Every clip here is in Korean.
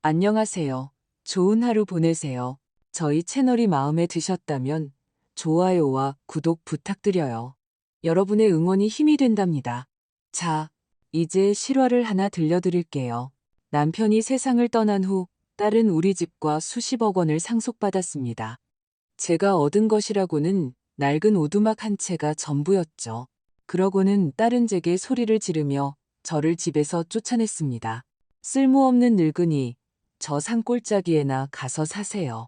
안녕하세요. 좋은 하루 보내세요. 저희 채널이 마음에 드셨다면 좋아요와 구독 부탁드려요. 여러분의 응원이 힘이 된답니다. 자, 이제 실화를 하나 들려드릴게요. 남편이 세상을 떠난 후 딸은 우리 집과 수십억 원을 상속받았습니다. 제가 얻은 것이라고는 낡은 오두막 한 채가 전부였죠. 그러고는 딸은 제게 소리를 지르며 저를 집에서 쫓아냈습니다. 쓸모없는 늙은이, 저 산골짜기에나 가서 사세요.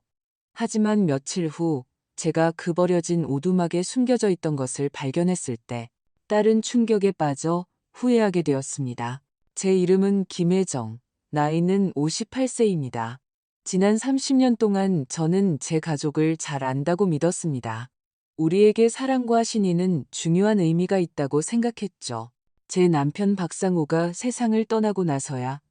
하지만 며칠 후 제가 그 버려진 오두막에 숨겨져 있던 것을 발견했을 때 딸은 충격에 빠져 후회하게 되었습니다. 제 이름은 김혜정, 나이는 58세입니다. 지난 30년 동안 저는 제 가족을 잘 안다고 믿었습니다. 우리에게 사랑과 신의는 중요한 의미가 있다고 생각했죠. 제 남편 박상호가 세상을 떠나고 나서야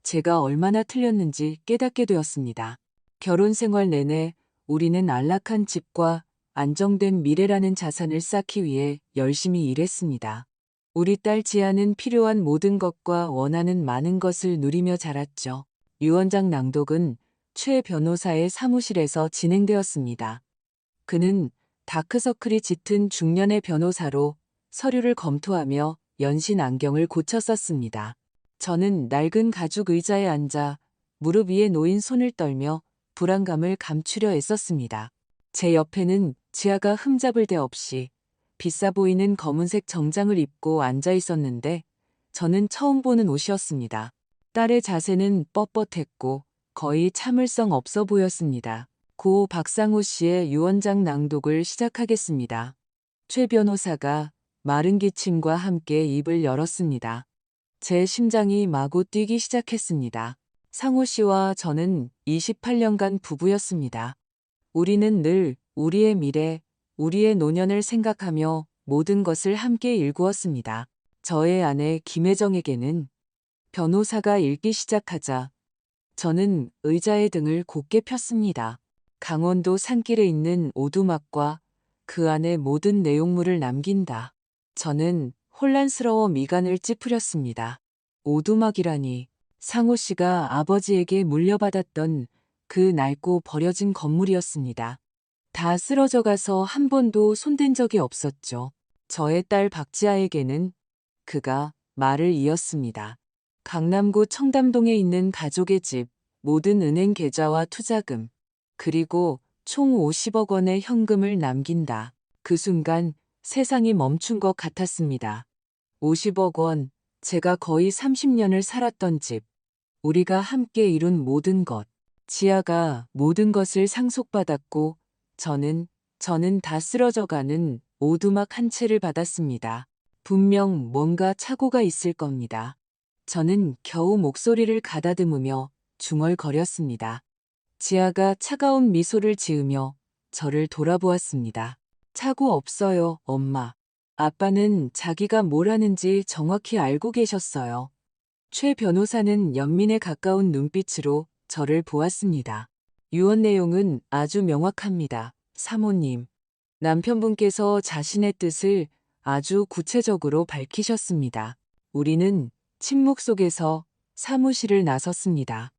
제가 얼마나 틀렸는지 깨닫게 되었습니다. 결혼 생활 내내 우리는 안락한 집과 안정된 미래라는 자산을 쌓기 위해 열심히 일했습니다. 우리 딸 지아는 필요한 모든 것과 원하는 많은 것을 누리며 자랐죠. 유언장 낭독은 최 변호사의 사무실에서 진행되었습니다. 그는 다크서클이 짙은 중년의 변호사로 서류를 검토하며 연신 안경을 고쳐 썼습니다. 저는 낡은 가죽 의자에 앉아 무릎 위에 놓인 손을 떨며 불안감을 감추려 애썼습니다. 제 옆에는 지아가 흠잡을 데 없이 비싸 보이는 검은색 정장을 입고 앉아 있었는데 저는 처음 보는 옷이었습니다. 딸의 자세는 뻣뻣했고 거의 참을성 없어 보였습니다. 고 박상호 씨의 유언장 낭독을 시작하겠습니다. 최 변호사가 마른 기침과 함께 입을 열었습니다. 제 심장이 마구 뛰기 시작했습니다. 상호 씨와 저는 28년간 부부였습니다. 우리는 늘 우리의 미래, 우리의 노년을 생각하며 모든 것을 함께 일구었습니다. 저의 아내 김혜정에게는 변호사가 읽기 시작하자 저는 의자의 등을 곧게 폈습니다. 강원도 산길에 있는 오두막과 그 안에 모든 내용물을 남긴다. 저는 혼란스러워 미간을 찌푸렸습니다. 오두막이라니 상호 씨가 아버지에게 물려받았던 그 낡고 버려진 건물이었습니다. 다 쓰러져 가서 한 번도 손댄 적이 없었죠. 저의 딸 박지아에게는 그가 말을 이었습니다. 강남구 청담동에 있는 가족의 집, 모든 은행 계좌와 투자금, 그리고 총 50억 원의 현금을 남긴다. 그 순간 세상이 멈춘 것 같았습니다. 50억 원, 제가 거의 30년을 살았던 집, 우리가 함께 이룬 모든 것. 지아가 모든 것을 상속받았고 저는 다 쓰러져가는 오두막 한 채를 받았습니다. 분명 뭔가 착오가 있을 겁니다. 저는 겨우 목소리를 가다듬으며 중얼거렸습니다. 지아가 차가운 미소를 지으며 저를 돌아보았습니다. 착오 없어요, 엄마. 아빠는 자기가 뭘 하는지 정확히 알고 계셨어요. 최 변호사는 연민에 가까운 눈빛으로 저를 보았습니다. 유언 내용은 아주 명확합니다. 사모님, 남편분께서 자신의 뜻을 아주 구체적으로 밝히셨습니다. 우리는 침묵 속에서 사무실을 나섰습니다.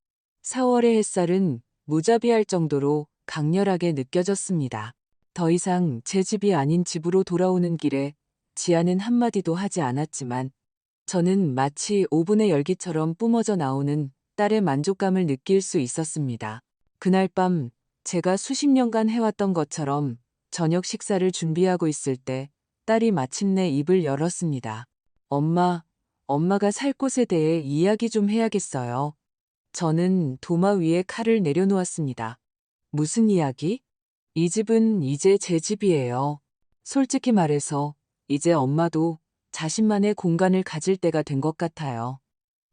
4월의 햇살은 무자비할 정도로 강렬하게 느껴졌습니다. 더 이상 제 집이 아닌 집으로 돌아오는 길에 지아는 한마디도 하지 않았지만 저는 마치 오븐의 열기처럼 뿜어져 나오는 딸의 만족감을 느낄 수 있었습니다. 그날 밤 제가 수십 년간 해왔던 것처럼 저녁 식사를 준비하고 있을 때 딸이 마침내 입을 열었습니다. 엄마가 살 곳에 대해 이야기 좀 해야겠어요. 저는 도마 위에 칼을 내려놓았습니다. 무슨 이야기? 이 집은 이제 제 집이에요. 솔직히 말해서 이제 엄마도 자신만의 공간을 가질 때가 된 것 같아요.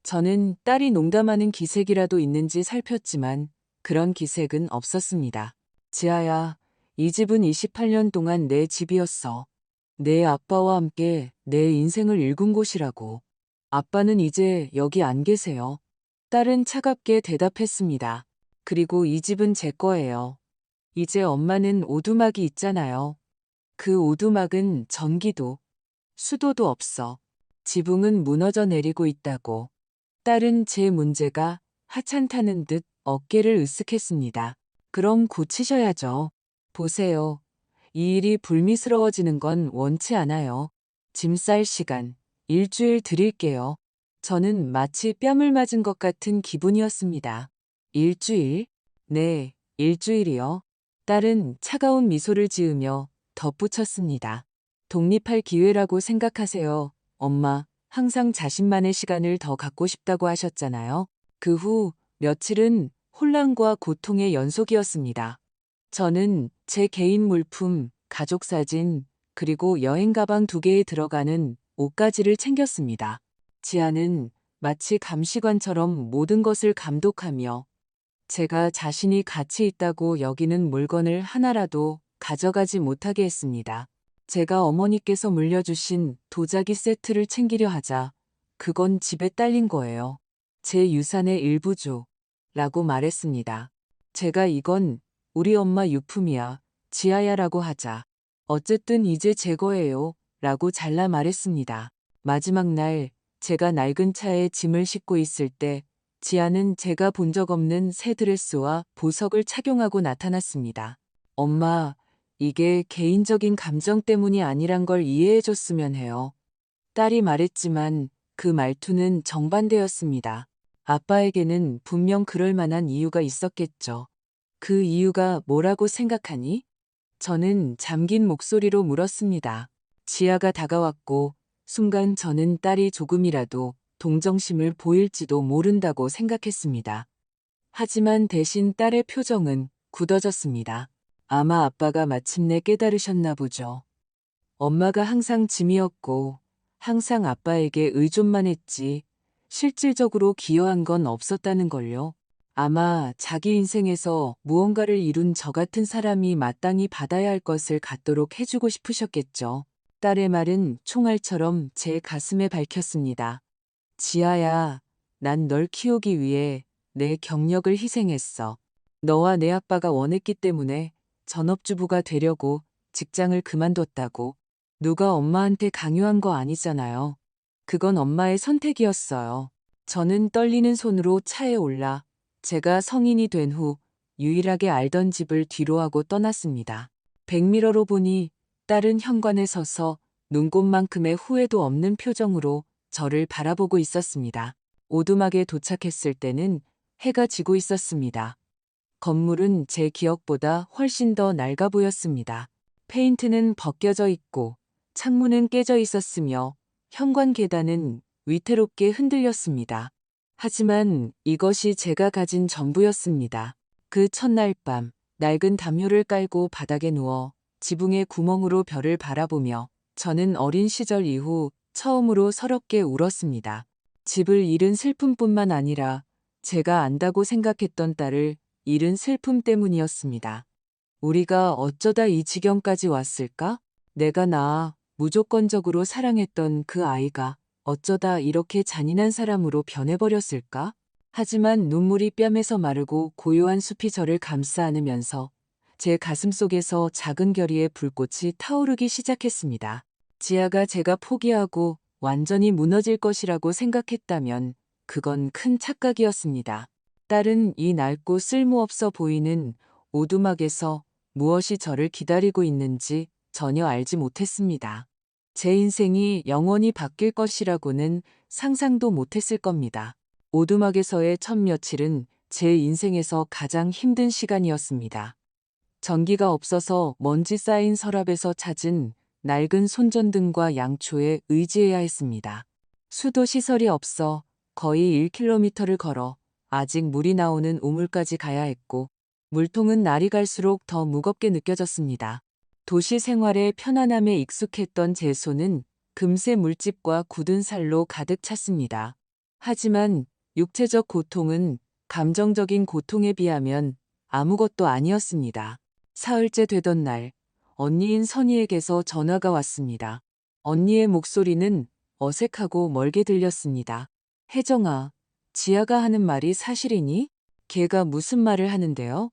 저는 딸이 농담하는 기색이라도 있는지 살폈지만 그런 기색은 없었습니다. 지아야, 이 집은 28년 동안 내 집이었어. 내 아빠와 함께 내 인생을 읽은 곳이라고. 아빠는 이제 여기 안 계세요. 딸은 차갑게 대답했습니다. 그리고 이 집은 제 거예요. 이제 엄마는 오두막이 있잖아요. 그 오두막은 전기도, 수도도 없어. 지붕은 무너져 내리고 있다고. 딸은 제 문제가 하찮다는 듯 어깨를 으쓱했습니다. 그럼 고치셔야죠. 보세요. 이 일이 불미스러워지는 건 원치 않아요. 짐 쌀 시간, 일주일 드릴게요. 저는 마치 뺨을 맞은 것 같은 기분이었습니다. 일주일? 네, 일주일이요. 딸은 차가운 미소를 지으며 덧붙였습니다. 독립할 기회라고 생각하세요. 엄마, 항상 자신만의 시간을 더 갖고 싶다고 하셨잖아요. 그 후 며칠은 혼란과 고통의 연속이었습니다. 저는 제 개인 물품, 가족 사진, 그리고 여행 가방 2개에 들어가는 옷가지를 챙겼습니다. 지아는 마치 감시관처럼 모든 것을 감독하며 제가 자신이 가치 있다고 여기는 물건을 하나라도 가져가지 못하게 했습니다. 제가 어머니께서 물려주신 도자기 세트를 챙기려 하자 그건 집에 딸린 거예요. 제 유산의 일부죠. 라고 말했습니다. 제가 이건 우리 엄마 유품이야. 지아야라고 하자. 어쨌든 이제 제 거예요. 라고 잘라 말했습니다. 마지막 날 제가 낡은 차에 짐을 싣고 있을 때 지아는 제가 본 적 없는 새 드레스와 보석을 착용하고 나타났습니다. 엄마, 이게 개인적인 감정 때문이 아니란 걸 이해해 줬으면 해요. 딸이 말했지만 그 말투는 정반대였습니다. 아빠에게는 분명 그럴 만한 이유가 있었겠죠. 그 이유가 뭐라고 생각하니? 저는 잠긴 목소리로 물었습니다. 지아가 다가왔고 순간 저는 딸이 조금이라도 동정심을 보일지도 모른다고 생각했습니다. 하지만 대신 딸의 표정은 굳어졌습니다. 아마 아빠가 마침내 깨달으셨나 보죠. 엄마가 항상 짐이었고 항상 아빠에게 의존만 했지 실질적으로 기여한 건 없었다는 걸요. 아마 자기 인생에서 무언가를 이룬 저 같은 사람이 마땅히 받아야 할 것을 갖도록 해주고 싶으셨겠죠. 딸의 말은 총알처럼 제 가슴에 박혔습니다. 지아야, 난 널 키우기 위해 내 경력을 희생했어. 너와 내 아빠가 원했기 때문에 전업주부가 되려고 직장을 그만뒀다고. 누가 엄마한테 강요한 거 아니잖아요. 그건 엄마의 선택이었어요. 저는 떨리는 손으로 차에 올라 제가 성인이 된 후 유일하게 알던 집을 뒤로하고 떠났습니다. 백미러로 보니 딸은 현관에 서서 눈곱만큼의 후회도 없는 표정으로 저를 바라보고 있었습니다. 오두막에 도착했을 때는 해가 지고 있었습니다. 건물은 제 기억보다 훨씬 더 낡아 보였습니다. 페인트는 벗겨져 있고 창문은 깨져 있었으며 현관 계단은 위태롭게 흔들렸습니다. 하지만 이것이 제가 가진 전부였습니다. 그 첫날 밤 낡은 담요를 깔고 바닥에 누워 지붕의 구멍으로 별을 바라보며 저는 어린 시절 이후 처음으로 서럽게 울었습니다. 집을 잃은 슬픔뿐만 아니라 제가 안다고 생각했던 딸을 잃은 슬픔 때문이었습니다. 우리가 어쩌다 이 지경까지 왔을까? 내가 낳아 무조건적으로 사랑했던 그 아이가 어쩌다 이렇게 잔인한 사람으로 변해버렸을까? 하지만 눈물이 뺨에서 마르고 고요한 숲이 저를 감싸 안으면서 제 가슴 속에서 작은 결의의 불꽃이 타오르기 시작했습니다. 지아가 제가 포기하고 완전히 무너질 것이라고 생각했다면 그건 큰 착각이었습니다. 딸은 이 낡고 쓸모없어 보이는 오두막에서 무엇이 저를 기다리고 있는지 전혀 알지 못했습니다. 제 인생이 영원히 바뀔 것이라고는 상상도 못했을 겁니다. 오두막에서의 첫 며칠은 제 인생에서 가장 힘든 시간이었습니다. 전기가 없어서 먼지 쌓인 서랍에서 찾은 낡은 손전등과 양초에 의지해야 했습니다. 수도 시설이 없어 거의 1km를 걸어 아직 물이 나오는 우물까지 가야 했고 물통은 날이 갈수록 더 무겁게 느껴졌습니다. 도시 생활의 편안함에 익숙했던 제 손은 금세 물집과 굳은 살로 가득 찼습니다. 하지만 육체적 고통은 감정적인 고통에 비하면 아무것도 아니었습니다. 사흘째 되던 날, 언니인 선희에게서 전화가 왔습니다. 언니의 목소리는 어색하고 멀게 들렸습니다. 혜정아, 지아가 하는 말이 사실이니? 걔가 무슨 말을 하는데요?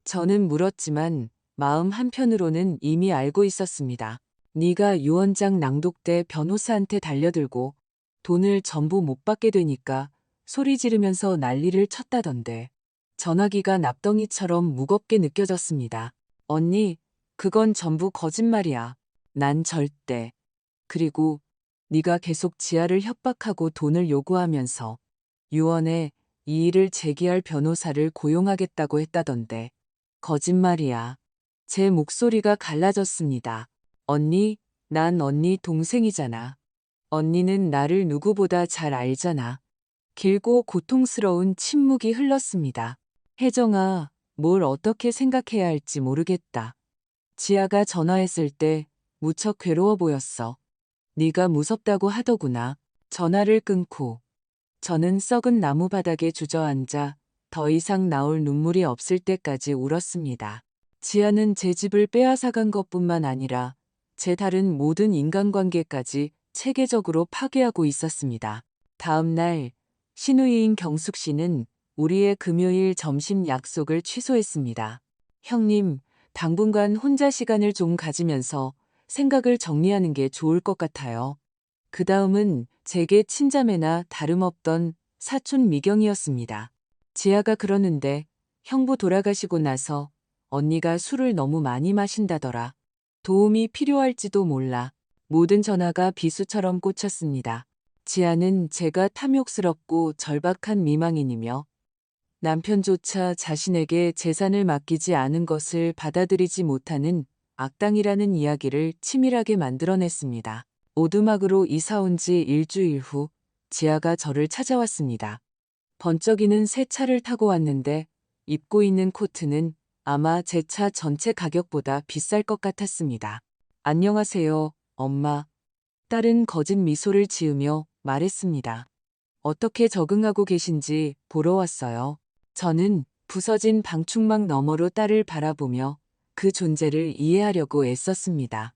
저는 물었지만 마음 한편으로는 이미 알고 있었습니다. 네가 유언장 낭독 때 변호사한테 달려들고 돈을 전부 못 받게 되니까 소리 지르면서 난리를 쳤다던데. 전화기가 납덩이처럼 무겁게 느껴졌습니다. 언니, 그건 전부 거짓말이야. 난 절대. 그리고 네가 계속 지아를 협박하고 돈을 요구하면서 유언에 이 일을 제기할 변호사를 고용하겠다고 했다던데. 거짓말이야. 제 목소리가 갈라졌습니다. 언니, 난 언니 동생이잖아. 언니는 나를 누구보다 잘 알잖아. 길고 고통스러운 침묵이 흘렀습니다. 혜정아, 뭘 어떻게 생각해야 할지 모르겠다. 지아가 전화했을 때 무척 괴로워 보였어. 네가 무섭다고 하더구나. 전화를 끊고 저는 썩은 나무 바닥에 주저앉아 더 이상 나올 눈물이 없을 때까지 울었습니다. 지아는 제 집을 빼앗아간 것뿐만 아니라 제 다른 모든 인간관계까지 체계적으로 파괴하고 있었습니다. 다음 날 시누이인 경숙 씨는 우리의 금요일 점심 약속을 취소했습니다. 형님, 당분간 혼자 시간을 좀 가지면서 생각을 정리하는 게 좋을 것 같아요. 그 다음은 제게 친자매나 다름없던 사촌 미경이었습니다. 지아가 그러는데 형부 돌아가시고 나서 언니가 술을 너무 많이 마신다더라. 도움이 필요할지도 몰라. 모든 전화가 비수처럼 꽂혔습니다. 지아는 제가 탐욕스럽고 절박한 미망인이며 남편조차 자신에게 재산을 맡기지 않은 것을 받아들이지 못하는 악당이라는 이야기를 치밀하게 만들어냈습니다. 오두막으로 이사 온 지 일주일 후 지아가 저를 찾아왔습니다. 번쩍이는 새 차를 타고 왔는데 입고 있는 코트는 아마 제 차 전체 가격보다 비쌀 것 같았습니다. 안녕하세요, 엄마. 딸은 거짓 미소를 지으며 말했습니다. 어떻게 적응하고 계신지 보러 왔어요. 저는 부서진 방충망 너머로 딸을 바라보며 그 존재를 이해하려고 애썼습니다.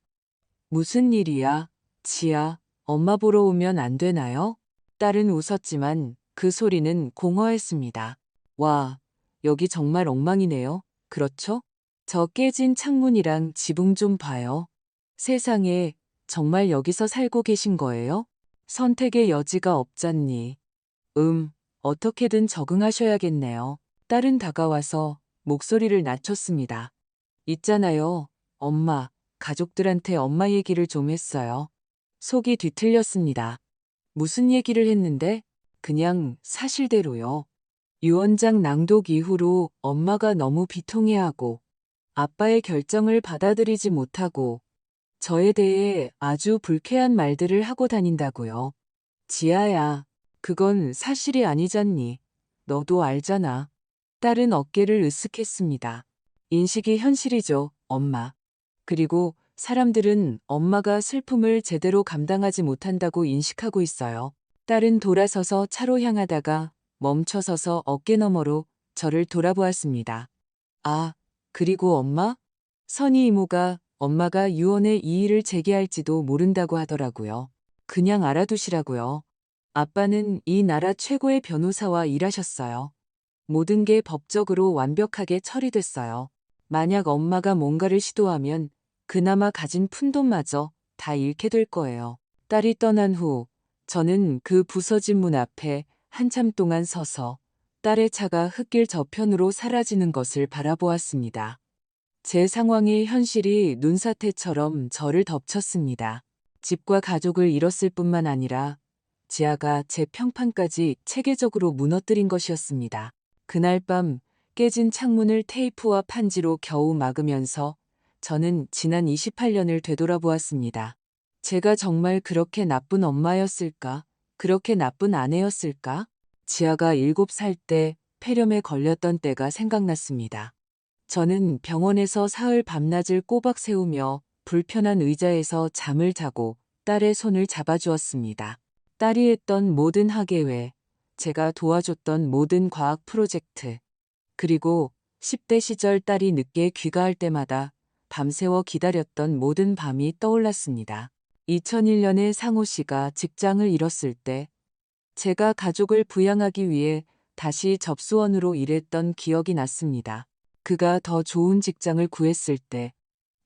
무슨 일이야, 지아? 엄마 보러 오면 안 되나요? 딸은 웃었지만 그 소리는 공허했습니다. 와, 여기 정말 엉망이네요. 그렇죠? 저 깨진 창문이랑 지붕 좀 봐요. 세상에, 정말 여기서 살고 계신 거예요? 선택의 여지가 없잖니. 어떻게든 적응하셔야겠네요. 딸은 다가와서 목소리를 낮췄습니다. 있잖아요, 엄마. 가족들한테 엄마 얘기를 좀 했어요. 속이 뒤틀렸습니다. 무슨 얘기를 했는데? 그냥 사실대로요. 유언장 낭독 이후로 엄마가 너무 비통해하고 아빠의 결정을 받아들이지 못하고 저에 대해 아주 불쾌한 말들을 하고 다닌다고요. 지아야, 그건 사실이 아니잖니. 너도 알잖아. 딸은 어깨를 으쓱했습니다. 인식이 현실이죠, 엄마. 그리고 사람들은 엄마가 슬픔을 제대로 감당하지 못한다고 인식하고 있어요. 딸은 돌아서서 차로 향하다가 멈춰서서 어깨 너머로 저를 돌아보았습니다. 아, 그리고 엄마? 선희 이모가 엄마가 유언에 이의를 제기할지도 모른다고 하더라고요. 그냥 알아두시라고요. 아빠는 이 나라 최고의 변호사와 일하셨어요. 모든 게 법적으로 완벽하게 처리됐어요. 만약 엄마가 뭔가를 시도하면 그나마 가진 푼돈마저 다 잃게 될 거예요. 딸이 떠난 후 저는 그 부서진 문 앞에 한참 동안 서서 딸의 차가 흙길 저편으로 사라지는 것을 바라보았습니다. 제 상황의 현실이 눈사태처럼 저를 덮쳤습니다. 집과 가족을 잃었을 뿐만 아니라 지아가 제 평판까지 체계적으로 무너뜨린 것이었습니다. 그날 밤 깨진 창문을 테이프와 판지로 겨우 막으면서 저는 지난 28년을 되돌아보았습니다. 제가 정말 그렇게 나쁜 엄마였을까? 그렇게 나쁜 아내였을까? 지아가 7살 때 폐렴에 걸렸던 때가 생각났습니다. 저는 병원에서 사흘 밤낮을 꼬박 세우며 불편한 의자에서 잠을 자고 딸의 손을 잡아주었습니다. 딸이 했던 모든 학예회, 제가 도와줬던 모든 과학 프로젝트, 그리고 10대 시절 딸이 늦게 귀가할 때마다 밤새워 기다렸던 모든 밤이 떠올랐습니다. 2001년에 상호 씨가 직장을 잃었을 때 제가 가족을 부양하기 위해 다시 접수원으로 일했던 기억이 났습니다. 그가 더 좋은 직장을 구했을 때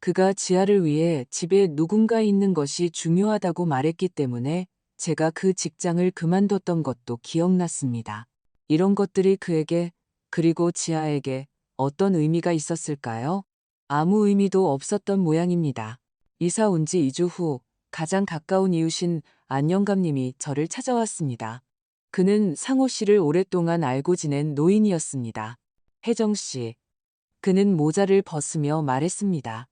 그가 지아를 위해 집에 누군가 있는 것이 중요하다고 말했기 때문에 제가 그 직장을 그만뒀던 것도 기억났습니다. 이런 것들이 그에게 그리고 지아에게 어떤 의미가 있었을까요? 아무 의미도 없었던 모양입니다. 이사 온 지 2주 후 가장 가까운 이웃인 안영감님이 저를 찾아왔습니다. 그는 상호 씨를 오랫동안 알고 지낸 노인이었습니다. 혜정 씨. 그는 모자를 벗으며 말했습니다.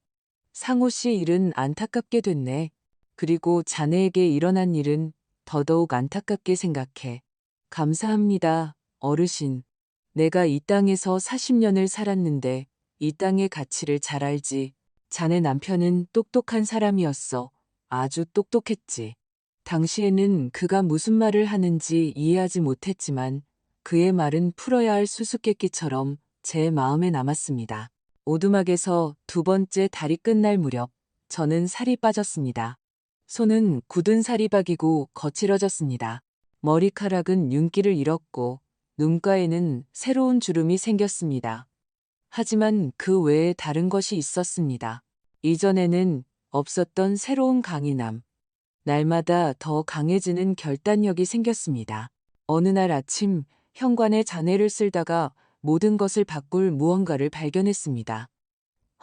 상호 씨 일은 안타깝게 됐네. 그리고 자네에게 일어난 일은 더더욱 안타깝게 생각해. 감사합니다, 어르신. 내가 이 땅에서 40년을 살았는데 이 땅의 가치를 잘 알지. 자네 남편은 똑똑한 사람이었어. 아주 똑똑했지. 당시에는 그가 무슨 말을 하는지 이해하지 못했지만 그의 말은 풀어야 할 수수께끼처럼 제 마음에 남았습니다. 오두막에서 두 번째 달이 끝날 무렵 저는 살이 빠졌습니다. 손은 굳은 살이 박이고 거칠어졌습니다. 머리카락은 윤기를 잃었고 눈가에는 새로운 주름이 생겼습니다. 하지만 그 외에 다른 것이 있었습니다. 이전에는 없었던 새로운 강인함. 날마다 더 강해지는 결단력이 생겼습니다. 어느 날 아침 현관에 잔해를 쓸다가 모든 것을 바꿀 무언가를 발견했습니다.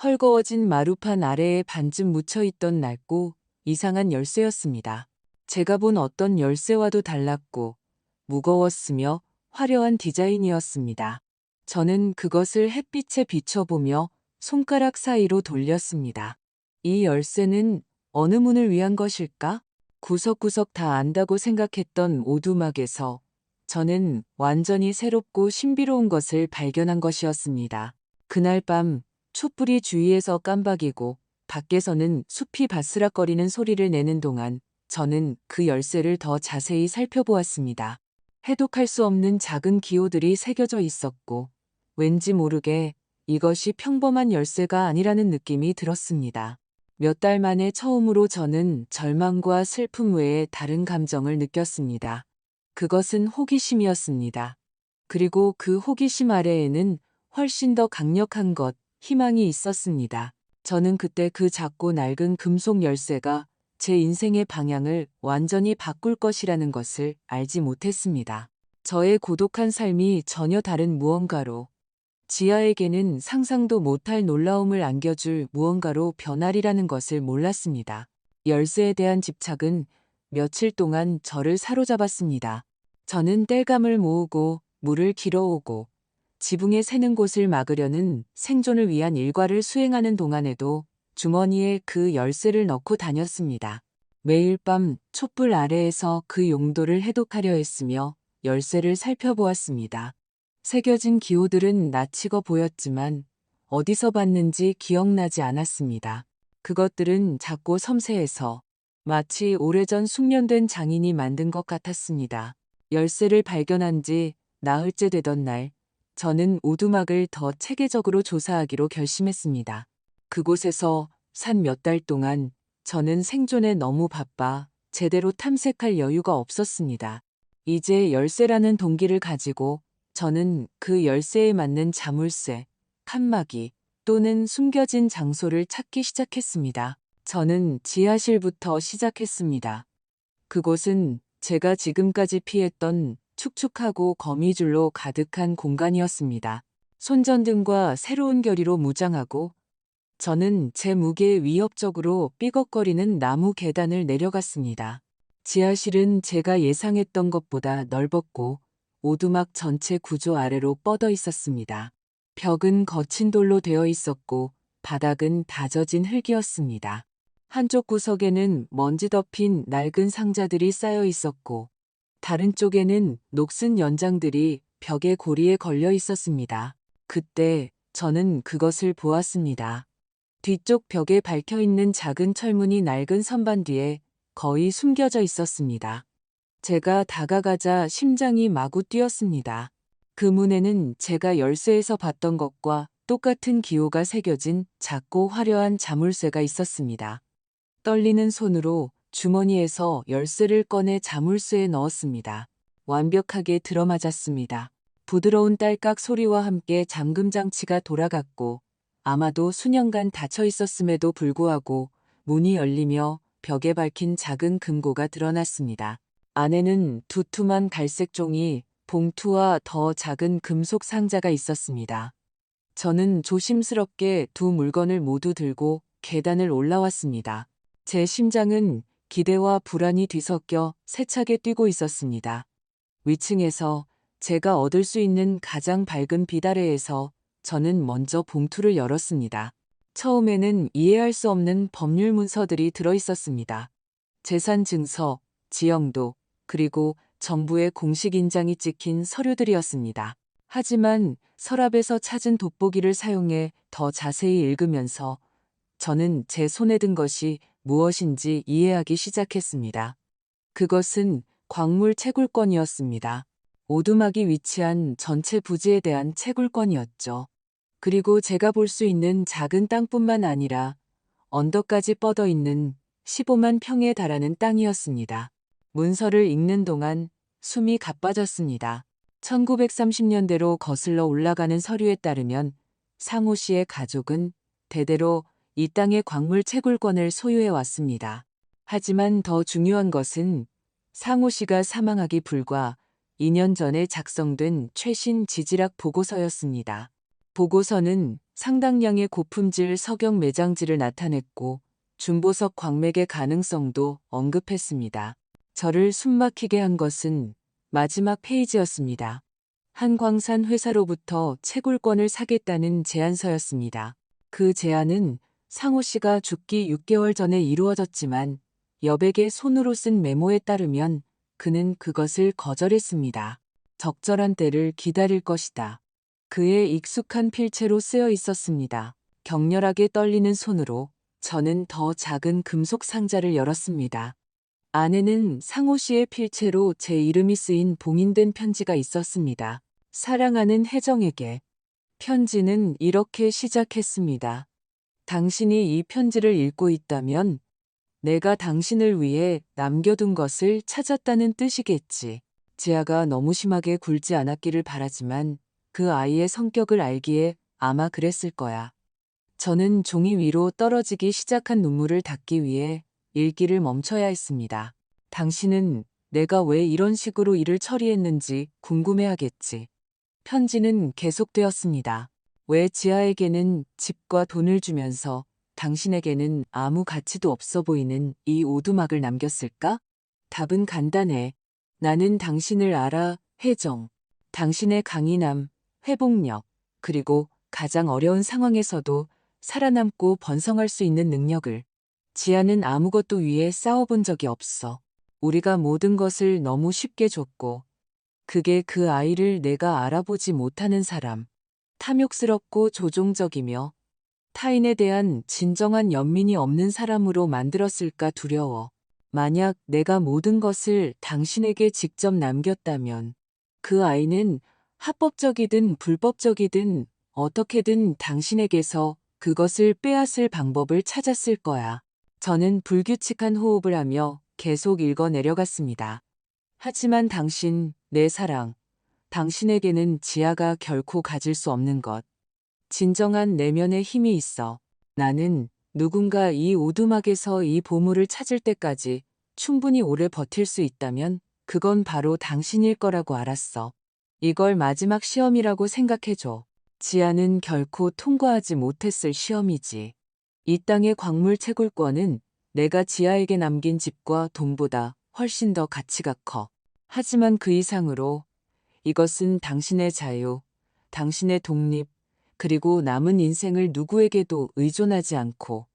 헐거워진 마루판 아래에 반쯤 묻혀있던 낡고 이상한 열쇠였습니다. 제가 본 어떤 열쇠와도 달랐고 무거웠으며 화려한 디자인이었습니다. 저는 그것을 햇빛에 비춰보며 손가락 사이로 돌렸습니다. 이 열쇠는 어느 문을 위한 것일까? 구석구석 다 안다고 생각했던 오두막에서 저는 완전히 새롭고 신비로운 것을 발견한 것이었습니다. 그날 밤 촛불이 주위에서 깜박이고 밖에서는 숲이 바스락거리는 소리를 내는 동안 저는 그 열쇠를 더 자세히 살펴보았습니다. 해독할 수 없는 작은 기호들이 새겨져 있었고 왠지 모르게 이것이 평범한 열쇠가 아니라는 느낌이 들었습니다. 몇 달 만에 처음으로 저는 절망과 슬픔 외에 다른 감정을 느꼈습니다. 그것은 호기심이었습니다. 그리고 그 호기심 아래에는 훨씬 더 강력한 것, 희망이 있었습니다. 저는 그때 그 작고 낡은 금속 열쇠가 제 인생의 방향을 완전히 바꿀 것이라는 것을 알지 못했습니다. 저의 고독한 삶이 전혀 다른 무언가로, 지아에게는 상상도 못할 놀라움을 안겨줄 무언가로 변하리라는 것을 몰랐습니다. 열쇠에 대한 집착은 며칠 동안 저를 사로잡았습니다. 저는 땔감을 모으고 물을 길어오고 지붕에 새는 곳을 막으려는 생존을 위한 일과를 수행하는 동안에도 주머니에 그 열쇠를 넣고 다녔습니다. 매일 밤 촛불 아래에서 그 용도를 해독하려 했으며 열쇠를 살펴보았습니다. 새겨진 기호들은 낯익어 보였지만 어디서 봤는지 기억나지 않았습니다. 그것들은 작고 섬세해서 마치 오래전 숙련된 장인이 만든 것 같았습니다. 열쇠를 발견한 지 나흘째 되던 날, 저는 오두막을 더 체계적으로 조사하기로 결심했습니다. 그곳에서 산 몇 달 동안 저는 생존에 너무 바빠 제대로 탐색할 여유가 없었습니다. 이제 열쇠라는 동기를 가지고 저는 그 열쇠에 맞는 자물쇠, 칸막이 또는 숨겨진 장소를 찾기 시작했습니다. 저는 지하실부터 시작했습니다. 그곳은 제가 지금까지 피했던 축축하고 거미줄로 가득한 공간이었습니다. 손전등과 새로운 결의로 무장하고 저는 제 무게에 위협적으로 삐걱거리는 나무 계단을 내려갔습니다. 지하실은 제가 예상했던 것보다 넓었고 오두막 전체 구조 아래로 뻗어 있었습니다. 벽은 거친 돌로 되어 있었고 바닥은 다져진 흙이었습니다. 한쪽 구석에는 먼지 덮인 낡은 상자들이 쌓여 있었고 다른 쪽에는 녹슨 연장들이 벽의 고리에 걸려 있었습니다. 그때 저는 그것을 보았습니다. 뒤쪽 벽에 박혀 있는 작은 철문이 낡은 선반 뒤에 거의 숨겨져 있었습니다. 제가 다가가자 심장이 마구 뛰었습니다. 그 문에는 제가 열쇠에서 봤던 것과 똑같은 기호가 새겨진 작고 화려한 자물쇠가 있었습니다. 떨리는 손으로 주머니에서 열쇠를 꺼내 자물쇠에 넣었습니다. 완벽하게 들어맞았습니다. 부드러운 딸깍 소리와 함께 잠금 장치가 돌아갔고 아마도 수년간 닫혀 있었음에도 불구하고 문이 열리며 벽에 박힌 작은 금고가 드러났습니다. 안에는 두툼한 갈색 종이, 봉투와 더 작은 금속 상자가 있었습니다. 저는 조심스럽게 두 물건을 모두 들고 계단을 올라왔습니다. 제 심장은 기대와 불안이 뒤섞여 세차게 뛰고 있었습니다. 위층에서 제가 얻을 수 있는 가장 밝은 빛 아래에서 저는 먼저 봉투를 열었습니다. 처음에는 이해할 수 없는 법률 문서들이 들어 있었습니다. 재산 증서, 지형도, 그리고 정부의 공식 인장이 찍힌 서류들이었습니다. 하지만 서랍에서 찾은 돋보기를 사용해 더 자세히 읽으면서 저는 제 손에 든 것이 무엇인지 이해하기 시작했습니다. 그것은 광물 채굴권이었습니다. 오두막이 위치한 전체 부지에 대한 채굴권이었죠. 그리고 제가 볼 수 있는 작은 땅뿐만 아니라 언덕까지 뻗어 있는 15만 평에 달하는 땅이었습니다. 문서를 읽는 동안 숨이 가빠졌습니다. 1930년대로 거슬러 올라가는 서류에 따르면 상호 씨의 가족은 대대로 이 땅의 광물 채굴권을 소유해 왔습니다. 하지만 더 중요한 것은 상호 씨가 사망하기 불과 2년 전에 작성된 최신 지질학 보고서였습니다. 보고서는 상당량의 고품질 석영 매장지를 나타냈고 중보석 광맥의 가능성도 언급했습니다. 저를 숨막히게 한 것은 마지막 페이지였습니다. 한 광산 회사로부터 채굴권을 사겠다는 제안서였습니다. 그 제안은 상호 씨가 죽기 6개월 전에 이루어졌지만 여백의 손으로 쓴 메모에 따르면 그는 그것을 거절했습니다. 적절한 때를 기다릴 것이다. 그의 익숙한 필체로 쓰여 있었습니다. 격렬하게 떨리는 손으로 저는 더 작은 금속 상자를 열었습니다. 안에는 상호 씨의 필체로 제 이름이 쓰인 봉인된 편지가 있었습니다. 사랑하는 혜정에게. 편지는 이렇게 시작했습니다. 당신이 이 편지를 읽고 있다면 내가 당신을 위해 남겨둔 것을 찾았다는 뜻이겠지. 지아가 너무 심하게 굴지 않았기를 바라지만 그 아이의 성격을 알기에 아마 그랬을 거야. 저는 종이 위로 떨어지기 시작한 눈물을 닦기 위해 읽기를 멈춰야 했습니다. 당신은 내가 왜 이런 식으로 일을 처리했는지 궁금해하겠지. 편지는 계속되었습니다. 왜 지아에게는 집과 돈을 주면서 당신에게는 아무 가치도 없어 보이는 이 오두막을 남겼을까? 답은 간단해. 나는 당신을 알아, 혜정. 당신의 강인함, 회복력, 그리고 가장 어려운 상황에서도 살아남고 번성할 수 있는 능력을. 지아는 아무것도 위해 싸워본 적이 없어. 우리가 모든 것을 너무 쉽게 줬고, 그게 그 아이를 내가 알아보지 못하는 사람, 탐욕스럽고 조종적이며 타인에 대한 진정한 연민이 없는 사람으로 만들었을까 두려워. 만약 내가 모든 것을 당신에게 직접 남겼다면 그 아이는 합법적이든 불법적이든 어떻게든 당신에게서 그것을 빼앗을 방법을 찾았을 거야. 저는 불규칙한 호흡을 하며 계속 읽어 내려갔습니다. 하지만 당신, 내 사랑, 당신에게는 지아가 결코 가질 수 없는 것. 진정한 내면의 힘이 있어. 나는 누군가 이 오두막에서 이 보물을 찾을 때까지 충분히 오래 버틸 수 있다면 그건 바로 당신일 거라고 알았어. 이걸 마지막 시험이라고 생각해줘. 지아는 결코 통과하지 못했을 시험이지. 이 땅의 광물 채굴권은 내가 지아에게 남긴 집과 돈보다 훨씬 더 가치가 커. 하지만 그 이상으로 이것은 당신의 자유, 당신의 독립, 그리고 남은 인생을 누구에게도 의존하지 않고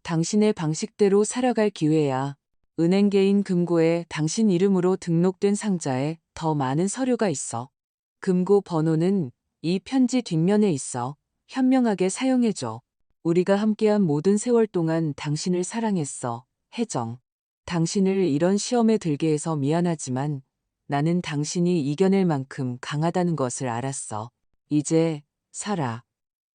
당신의 방식대로 살아갈 기회야. 은행 개인 금고에 당신 이름으로 등록된 상자에 더 많은 서류가 있어. 금고 번호는 이 편지 뒷면에 있어. 현명하게 사용해줘. 우리가 함께한 모든 세월 동안 당신을 사랑했어. 혜정. 당신을 이런 시험에 들게 해서 미안하지만 나는 당신이 이겨낼 만큼 강하다는 것을 알았어. 이제 살아.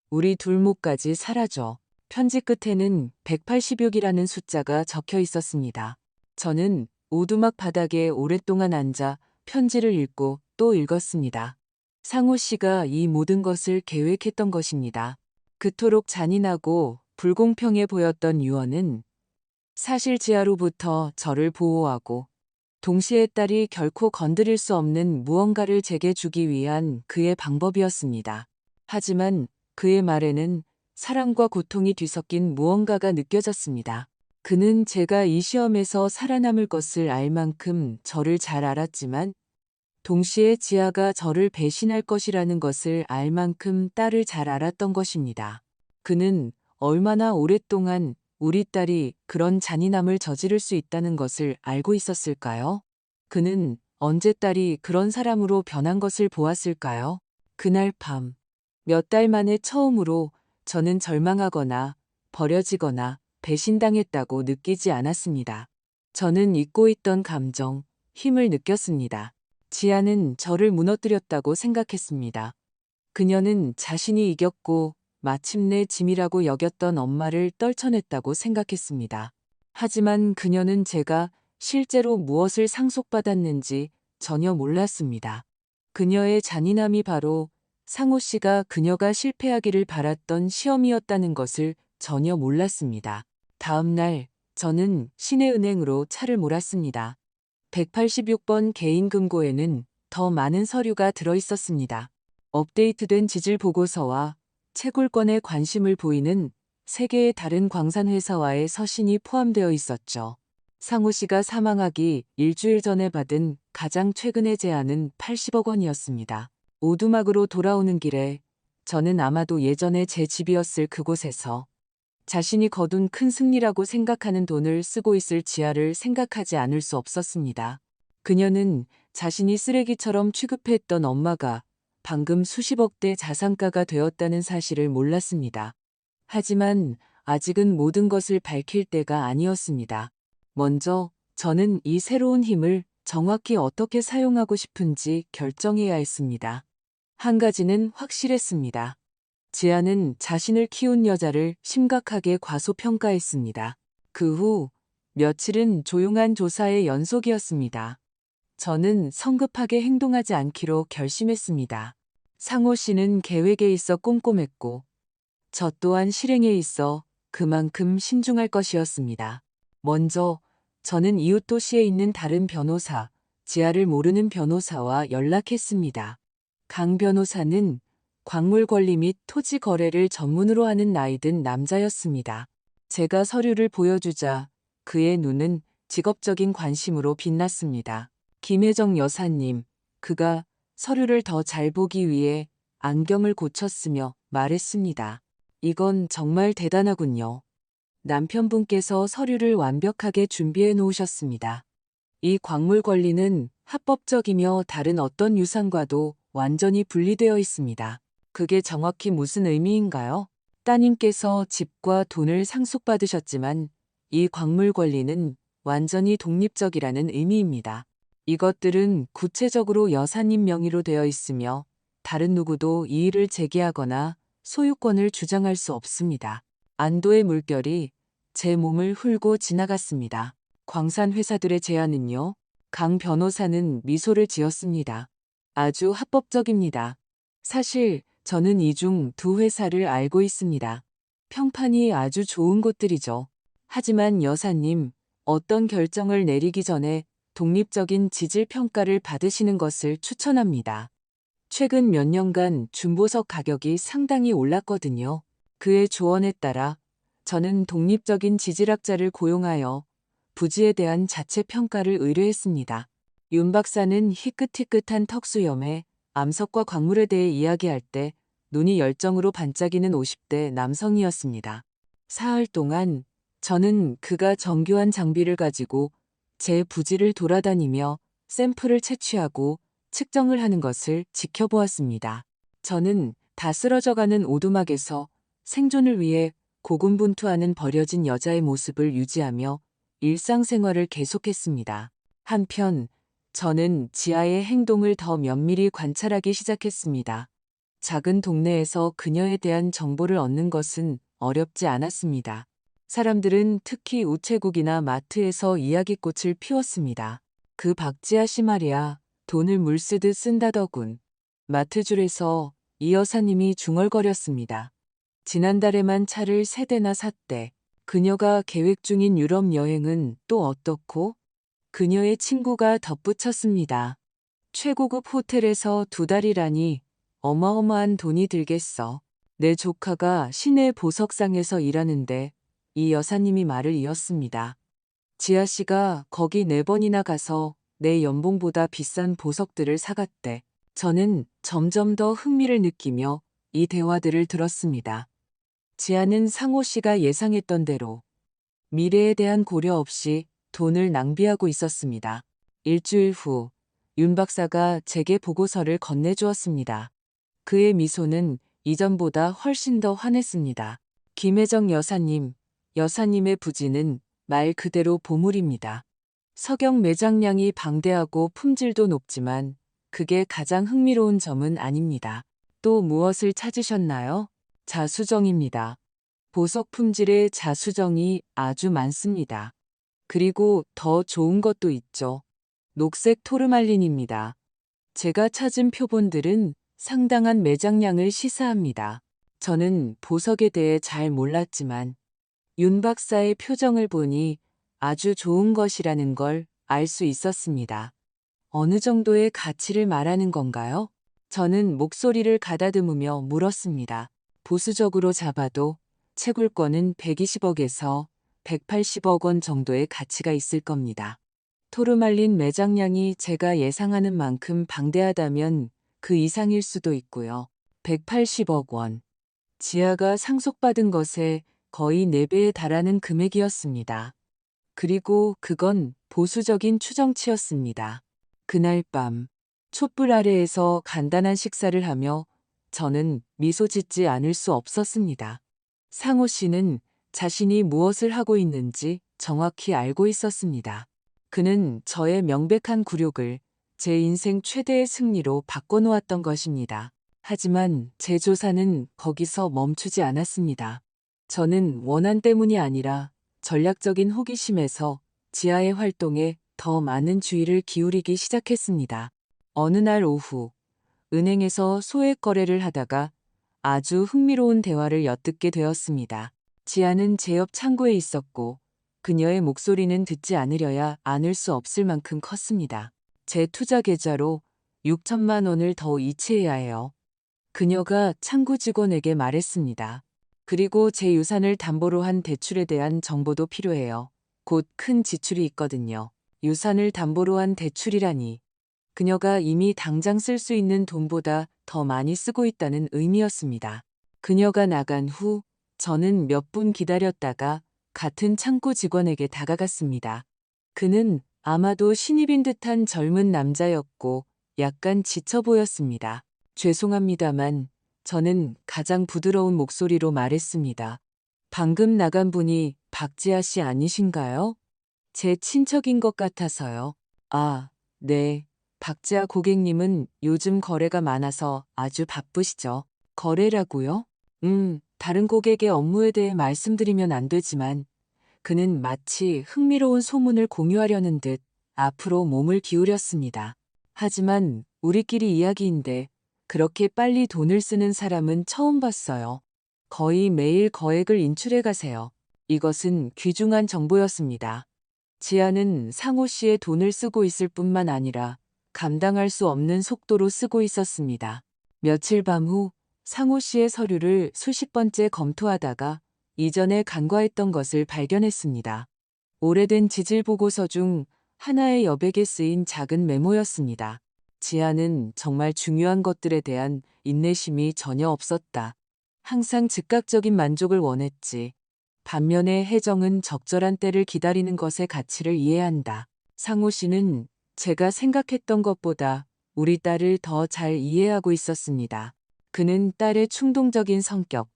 우리 둘 목까지 사라져. 편지 끝에는 180여기라는 숫자가 적혀 있었습니다. 저는 오두막 바닥에 오랫동안 앉아 편지를 읽고 또 읽었습니다. 상호 씨가 이 모든 것을 계획했던 것입니다. 그토록 잔인하고 불공평해 보였던 유언은 사실 지하로부터 저를 보호하고 동시에 딸이 결코 건드릴 수 없는 무언가를 제게 주기 위한 그의 방법이었습니다. 하지만 그의 말에는 사랑과 고통이 뒤섞인 무언가가 느껴졌습니다. 그는 제가 이 시험에서 살아남을 것을 알 만큼 저를 잘 알았지만 동시에 지아가 저를 배신할 것이라는 것을 알 만큼 딸을 잘 알았던 것입니다. 그는 얼마나 오랫동안 우리 딸이 그런 잔인함을 저지를 수 있다는 것을 알고 있었을까요? 그는 언제 딸이 그런 사람으로 변한 것을 보았을까요? 그날 밤, 몇 달 만에 처음으로 저는 절망하거나 버려지거나 배신당했다고 느끼지 않았습니다. 저는 잊고 있던 감정, 힘을 느꼈습니다. 지아는 저를 무너뜨렸다고 생각했습니다. 그녀는 자신이 이겼고 마침내 짐이라고 여겼던 엄마를 떨쳐냈다고 생각했습니다. 하지만 그녀는 제가 실제로 무엇을 상속받았는지 전혀 몰랐습니다. 그녀의 잔인함이 바로 상호 씨가 그녀가 실패하기를 바랐던 시험이었다는 것을 전혀 몰랐습니다. 다음 날 저는 시내은행으로 차를 몰았습니다. 186번 개인 금고에는 더 많은 서류가 들어 있었습니다. 업데이트된 지질 보고서와 채굴권에 관심을 보이는 3개의 다른 광산회사와의 서신이 포함되어 있었죠. 상호 씨가 사망하기 일주일 전에 받은 가장 최근의 제안은 80억 원이었습니다. 오두막으로 돌아오는 길에 저는 아마도 예전에 제 집이었을 그곳에서 자신이 거둔 큰 승리라고 생각하는 돈을 쓰고 있을 지아를 생각하지 않을 수 없었습니다. 그녀는 자신이 쓰레기처럼 취급했던 엄마가 방금 수십억대 자산가가 되었다는 사실을 몰랐습니다. 하지만 아직은 모든 것을 밝힐 때가 아니었습니다. 먼저 저는 이 새로운 힘을 정확히 어떻게 사용하고 싶은지 결정해야 했습니다. 한 가지는 확실했습니다. 지아는 자신을 키운 여자를 심각하게 과소평가했습니다. 그 후 며칠은 조용한 조사의 연속이었습니다. 저는 성급하게 행동하지 않기로 결심했습니다. 상호 씨는 계획에 있어 꼼꼼했고 저 또한 실행에 있어 그만큼 신중할 것이었습니다. 먼저 저는 이웃 도시에 있는 다른 변호사, 지아를 모르는 변호사와 연락했습니다. 강 변호사는 광물 권리 및 토지 거래를 전문으로 하는 나이든 남자였습니다. 제가 서류를 보여주자 그의 눈은 직업적인 관심으로 빛났습니다. 김혜정 여사님, 그가 서류를 더 잘 보기 위해 안경을 고쳤으며 말했습니다. 이건 정말 대단하군요. 남편분께서 서류를 완벽하게 준비해 놓으셨습니다. 이 광물 권리는 합법적이며 다른 어떤 유산과도 완전히 분리되어 있습니다. 그게 정확히 무슨 의미인가요? 따님께서 집과 돈을 상속받으셨지만 이 광물 권리는 완전히 독립적이라는 의미입니다. 이것들은 구체적으로 여사님 명의로 되어 있으며 다른 누구도 이의를 제기하거나 소유권을 주장할 수 없습니다. 안도의 물결이 제 몸을 훑고 지나갔습니다. 광산 회사들의 제안은요? 강 변호사는 미소를 지었습니다. 아주 합법적입니다. 사실 저는 이 중 두 회사를 알고 있습니다. 평판이 아주 좋은 곳들이죠. 하지만 여사님, 어떤 결정을 내리기 전에 독립적인 지질 평가를 받으시는 것을 추천합니다. 최근 몇 년간 준보석 가격이 상당히 올랐거든요. 그의 조언에 따라 저는 독립적인 지질학자를 고용하여 부지에 대한 자체 평가를 의뢰했습니다. 윤 박사는 희끗희끗한 턱수염에 암석과 광물에 대해 이야기할 때 눈이 열정으로 반짝이는 50대 남성이었습니다. 사흘 동안 저는 그가 정교한 장비를 가지고 제 부지를 돌아다니며 샘플을 채취하고 측정을 하는 것을 지켜보았습니다. 저는 다 쓰러져가는 오두막에서 생존을 위해 고군분투하는 버려진 여자의 모습을 유지하며 일상생활을 계속했습니다. 한편 저는 지아의 행동을 더 면밀히 관찰하기 시작했습니다. 작은 동네에서 그녀에 대한 정보를 얻는 것은 어렵지 않았습니다. 사람들은 특히 우체국이나 마트에서 이야기꽃을 피웠습니다. 그 박지아 씨 말이야, 돈을 물쓰듯 쓴다더군. 마트줄에서 이 여사님이 중얼거렸습니다. 지난달에만 차를 3대나 샀대. 그녀가 계획 중인 유럽 여행은 또 어떻고? 그녀의 친구가 덧붙였습니다. 최고급 호텔에서 2달이라니 어마어마한 돈이 들겠어. 내 조카가 시내 보석상에서 일하는데 이 여사님이 말을 이었습니다. 지아 씨가 거기 4번이나 가서 내 연봉보다 비싼 보석들을 사갔대. 저는 점점 더 흥미를 느끼며 이 대화들을 들었습니다. 지아는 상호 씨가 예상했던 대로 미래에 대한 고려 없이 돈을 낭비하고 있었습니다. 일주일 후, 윤 박사가 제게 보고서를 건네주었습니다. 그의 미소는 이전보다 훨씬 더 환했습니다. 김혜정 여사님, 여사님의 부지는 말 그대로 보물입니다. 석영 매장량이 방대하고 품질도 높지만 그게 가장 흥미로운 점은 아닙니다. 또 무엇을 찾으셨나요? 자수정입니다. 보석 품질의 자수정이 아주 많습니다. 그리고 더 좋은 것도 있죠. 녹색 토르말린입니다. 제가 찾은 표본들은 상당한 매장량을 시사합니다. 저는 보석에 대해 잘 몰랐지만 윤 박사의 표정을 보니 아주 좋은 것이라는 걸 알 수 있었습니다. 어느 정도의 가치를 말하는 건가요? 저는 목소리를 가다듬으며 물었습니다. 보수적으로 잡아도 채굴권은 120억에서 180억 원 정도의 가치가 있을 겁니다. 토르말린 매장량이 제가 예상하는 만큼 방대하다면 그 이상일 수도 있고요. 180억 원. 지아가 상속받은 것의 거의 4배에 달하는 금액이었습니다. 그리고 그건 보수적인 추정치였습니다. 그날 밤, 촛불 아래에서 간단한 식사를 하며 저는 미소 짓지 않을 수 없었습니다. 상호 씨는 자신이 무엇을 하고 있는지 정확히 알고 있었습니다. 그는 저의 명백한 굴욕을 제 인생 최대의 승리로 바꿔놓았던 것입니다. 하지만 제 조사는 거기서 멈추지 않았습니다. 저는 원한 때문이 아니라 전략적인 호기심에서 지하의 활동에 더 많은 주의를 기울이기 시작했습니다. 어느 날 오후, 은행에서 소액 거래를 하다가 아주 흥미로운 대화를 엿듣게 되었습니다. 지아는 제 옆 창고에 있었고 그녀의 목소리는 듣지 않으려야 않을 수 없을 만큼 컸습니다. 제 투자 계좌로 6천만 원을 더 이체해야 해요. 그녀가 창구 직원에게 말했습니다. 그리고 제 유산을 담보로 한 대출에 대한 정보도 필요해요. 곧 큰 지출이 있거든요. 유산을 담보로 한 대출이라니. 그녀가 이미 당장 쓸 수 있는 돈보다 더 많이 쓰고 있다는 의미였습니다. 그녀가 나간 후 저는 몇 분 기다렸다가 같은 창고 직원에게 다가갔습니다. 그는 아마도 신입인 듯한 젊은 남자였고 약간 지쳐 보였습니다. 죄송합니다만 저는 가장 부드러운 목소리로 말했습니다. 방금 나간 분이 박지아 씨 아니신가요? 제 친척인 것 같아서요. 아, 네. 박지아 고객님은 요즘 거래가 많아서 아주 바쁘시죠. 거래라고요? 다른 고객의 업무에 대해 말씀드리면 안 되지만 그는 마치 흥미로운 소문을 공유하려는 듯 앞으로 몸을 기울였습니다. 하지만 우리끼리 이야기인데 그렇게 빨리 돈을 쓰는 사람은 처음 봤어요. 거의 매일 거액을 인출해 가세요. 이것은 귀중한 정보였습니다. 지아는 상호 씨의 돈을 쓰고 있을 뿐만 아니라 감당할 수 없는 속도로 쓰고 있었습니다. 며칠 밤 후 상호 씨의 서류를 수십 번째 검토하다가 이전에 간과했던 것을 발견했습니다. 오래된 지질 보고서 중 하나의 여백에 쓰인 작은 메모였습니다. 지아는 정말 중요한 것들에 대한 인내심이 전혀 없었다. 항상 즉각적인 만족을 원했지. 반면에 혜정은 적절한 때를 기다리는 것의 가치를 이해한다. 상호 씨는 제가 생각했던 것보다 우리 딸을 더 잘 이해하고 있었습니다. 그는 딸의 충동적인 성격,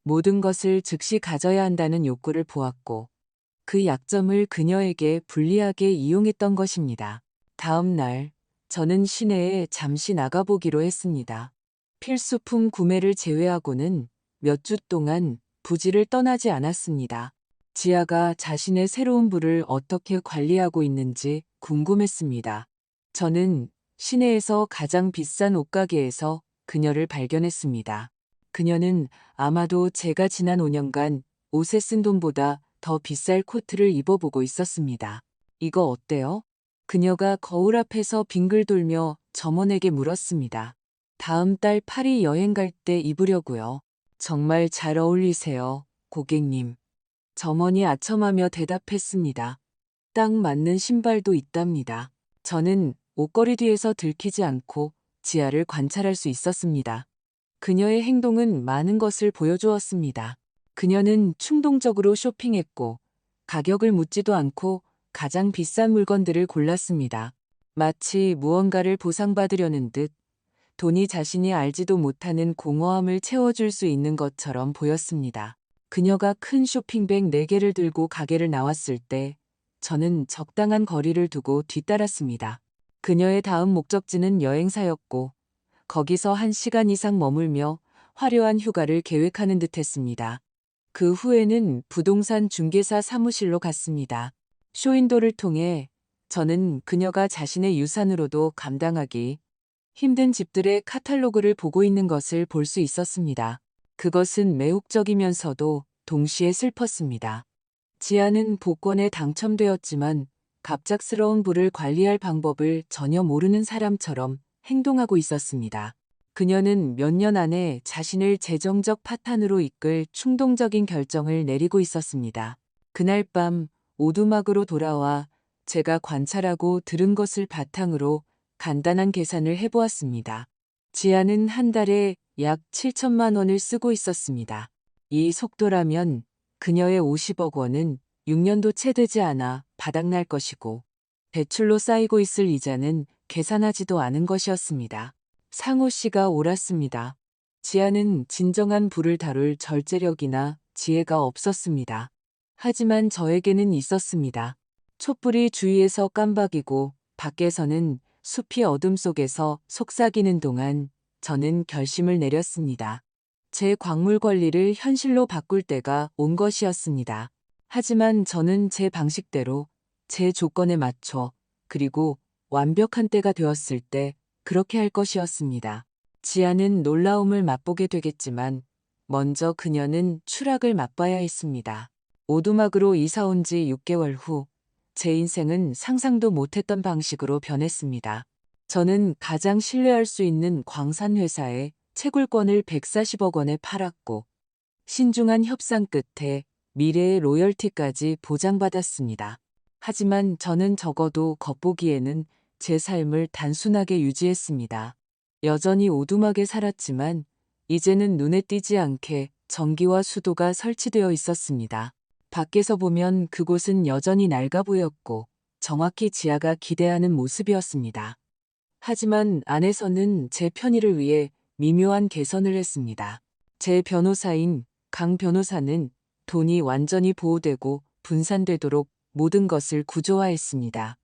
모든 것을 즉시 가져야 한다는 욕구를 보았고 그 약점을 그녀에게 불리하게 이용했던 것입니다. 다음 날 저는 시내에 잠시 나가보기로 했습니다. 필수품 구매를 제외하고는 몇 주 동안 부지를 떠나지 않았습니다. 지아가 자신의 새로운 부를 어떻게 관리하고 있는지 궁금했습니다. 저는 시내에서 가장 비싼 옷가게에서 그녀를 발견했습니다. 그녀는 아마도 제가 지난 5년간 옷에 쓴 돈보다 더 비쌀 코트를 입어보고 있었습니다. 이거 어때요? 그녀가 거울 앞에서 빙글 돌며 점원에게 물었습니다. 다음 달 파리 여행 갈 때 입으려고요. 정말 잘 어울리세요, 고객님. 점원이 아첨하며 대답했습니다. 딱 맞는 신발도 있답니다. 저는 옷걸이 뒤에서 들키지 않고 지아를 관찰할 수 있었습니다. 그녀의 행동은 많은 것을 보여주었습니다. 그녀는 충동적으로 쇼핑했고 가격을 묻지도 않고 가장 비싼 물건들을 골랐습니다. 마치 무언가를 보상받으려는 듯 돈이 자신이 알지도 못하는 공허함을 채워줄 수 있는 것처럼 보였습니다. 그녀가 큰 쇼핑백 4개를 들고 가게를 나왔을 때 저는 적당한 거리를 두고 뒤따랐습니다. 그녀의 다음 목적지는 여행사였고 거기서 1시간 이상 머물며 화려한 휴가를 계획하는 듯했습니다. 그 후에는 부동산 중개사 사무실로 갔습니다. 쇼윈도를 통해 저는 그녀가 자신의 유산으로도 감당하기 힘든 집들의 카탈로그를 보고 있는 것을 볼 수 있었습니다. 그것은 매혹적이면서도 동시에 슬펐습니다. 지아는 복권에 당첨되었지만 갑작스러운 부를 관리할 방법을 전혀 모르는 사람처럼 행동하고 있었습니다. 그녀는 몇 년 안에 자신을 재정적 파탄으로 이끌 충동적인 결정을 내리고 있었습니다. 그날 밤 오두막으로 돌아와 제가 관찰하고 들은 것을 바탕으로 간단한 계산을 해보았습니다. 지아는 한 달에 약 7천만 원을 쓰고 있었습니다. 이 속도라면 그녀의 50억 원은 6년도 채 되지 않아 바닥날 것이고 대출로 쌓이고 있을 이자는 계산하지도 않은 것이었습니다. 상호 씨가 옳았습니다. 지아는 진정한 부를 다룰 절제력이나 지혜가 없었습니다. 하지만 저에게는 있었습니다. 촛불이 주위에서 깜박이고 밖에서는 숲이 어둠 속에서 속삭이는 동안 저는 결심을 내렸습니다. 제 광물 권리를 현실로 바꿀 때가 온 것이었습니다. 하지만 저는 제 방식대로, 제 조건에 맞춰, 그리고 완벽한 때가 되었을 때 그렇게 할 것이었습니다. 지아는 놀라움을 맛보게 되겠지만 먼저 그녀는 추락을 맛봐야 했습니다. 오두막으로 이사 온 지 6개월 후 제 인생은 상상도 못했던 방식으로 변했습니다. 저는 가장 신뢰할 수 있는 광산회사에 채굴권을 140억 원에 팔았고 신중한 협상 끝에 미래의 로열티까지 보장받았습니다. 하지만 저는 적어도 겉보기에는 제 삶을 단순하게 유지했습니다. 여전히 오두막에 살았지만 이제는 눈에 띄지 않게 전기와 수도가 설치되어 있었습니다. 밖에서 보면 그곳은 여전히 낡아 보였고 정확히 지아가 기대하는 모습이었습니다. 하지만 안에서는 제 편의를 위해 미묘한 개선을 했습니다. 제 변호사인 강 변호사는 돈이 완전히 보호되고 분산되도록 모든 것을 구조화했습니다.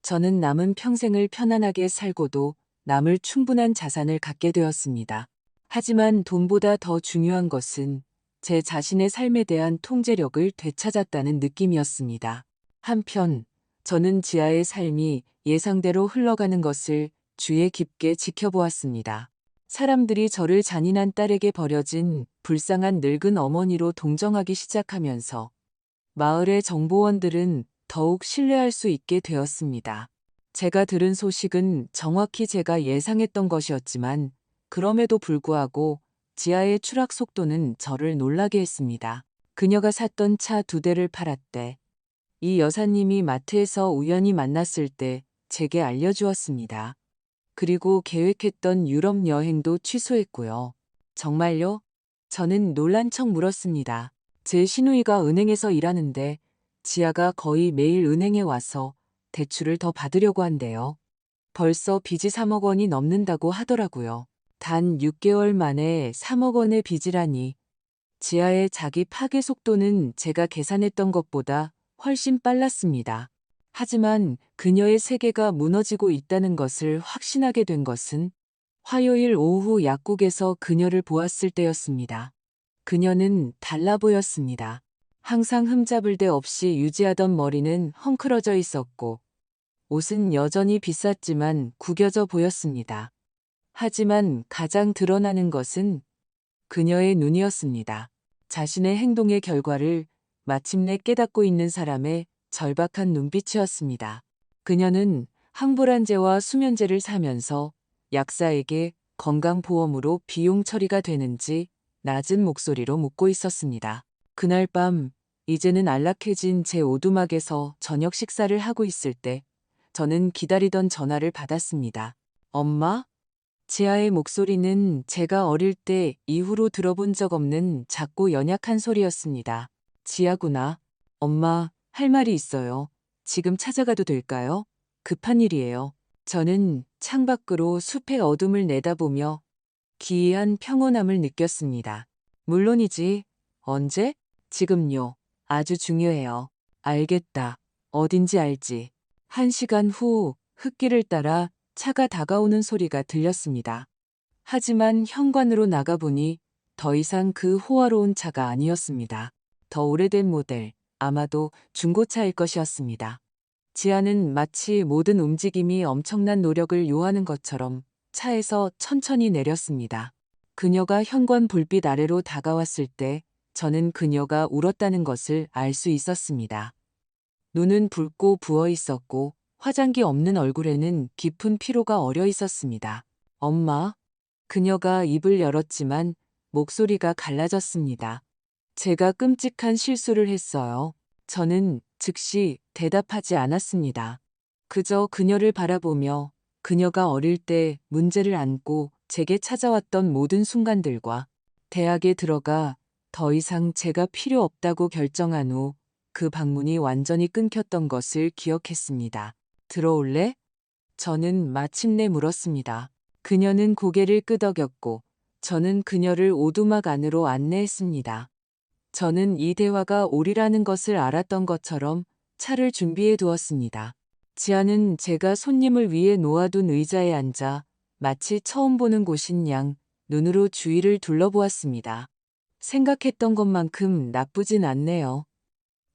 저는 남은 평생을 편안하게 살고도 남을 충분한 자산을 갖게 되었습니다. 하지만 돈보다 더 중요한 것은 제 자신의 삶에 대한 통제력을 되찾았다는 느낌이었습니다. 한편 저는 지아의 삶이 예상대로 흘러가는 것을 주의 깊게 지켜보았습니다. 사람들이 저를 잔인한 딸에게 버려진 불쌍한 늙은 어머니로 동정하기 시작하면서 마을의 정보원들은 더욱 신뢰할 수 있게 되었습니다. 제가 들은 소식은 정확히 제가 예상했던 것이었지만 그럼에도 불구하고 지아의 추락 속도는 저를 놀라게 했습니다. 그녀가 샀던 차 2대를 팔았대. 이 여사님이 마트에서 우연히 만났을 때 제게 알려주었습니다. 그리고 계획했던 유럽 여행도 취소했고요. 정말요? 저는 놀란 척 물었습니다. 제 시누이가 은행에서 일하는데 지아가 거의 매일 은행에 와서 대출을 더 받으려고 한대요. 벌써 빚이 3억 원이 넘는다고 하더라고요. 단 6개월 만에 3억 원의 빚이라니. 지아의 자기 파괴 속도는 제가 계산했던 것보다 훨씬 빨랐습니다. 하지만 그녀의 세계가 무너지고 있다는 것을 확신하게 된 것은 화요일 오후 약국에서 그녀를 보았을 때였습니다. 그녀는 달라 보였습니다. 항상 흠잡을 데 없이 유지하던 머리는 헝클어져 있었고 옷은 여전히 비쌌지만 구겨져 보였습니다. 하지만 가장 드러나는 것은 그녀의 눈이었습니다. 자신의 행동의 결과를 마침내 깨닫고 있는 사람의 절박한 눈빛이었습니다. 그녀는 항불안제와 수면제를 사면서 약사에게 건강보험으로 비용 처리가 되는지 낮은 목소리로 묻고 있었습니다. 그날 밤, 이제는 안락해진 제 오두막에서 저녁 식사를 하고 있을 때 저는 기다리던 전화를 받았습니다. 엄마? 지아의 목소리는 제가 어릴 때 이후로 들어본 적 없는 작고 연약한 소리였습니다. 지아구나. 엄마, 할 말이 있어요. 지금 찾아가도 될까요? 급한 일이에요. 저는 창밖으로 숲의 어둠을 내다보며 기이한 평온함을 느꼈습니다. 물론이지. 언제? 지금요. 아주 중요해요. 알겠다. 어딘지 알지. 1시간 후 흙길을 따라 차가 다가오는 소리가 들렸습니다. 하지만 현관으로 나가보니 더 이상 그 호화로운 차가 아니었습니다. 더 오래된 모델, 아마도 중고차일 것이었습니다. 지아는 마치 모든 움직임이 엄청난 노력을 요하는 것처럼 차에서 천천히 내렸습니다. 그녀가 현관 불빛 아래로 다가왔을 때 저는 그녀가 울었다는 것을 알 수 있었습니다. 눈은 붉고 부어 있었고 화장기 없는 얼굴에는 깊은 피로가 어려 있었습니다. 엄마. 그녀가 입을 열었지만 목소리가 갈라졌습니다. 제가 끔찍한 실수를 했어요. 저는 즉시 대답하지 않았습니다. 그저 그녀를 바라보며 그녀가 어릴 때 문제를 안고 제게 찾아왔던 모든 순간들과 대학에 들어가 더 이상 제가 필요 없다고 결정한 후 그 방문이 완전히 끊겼던 것을 기억했습니다. 들어올래? 저는 마침내 물었습니다. 그녀는 고개를 끄덕였고 저는 그녀를 오두막 안으로 안내했습니다. 저는 이 대화가 옳이라는 것을 알았던 것처럼 차를 준비해 두었습니다. 지아는 제가 손님을 위해 놓아둔 의자에 앉아 마치 처음 보는 곳인 양 눈으로 주위를 둘러보았습니다. 생각했던 것만큼 나쁘진 않네요.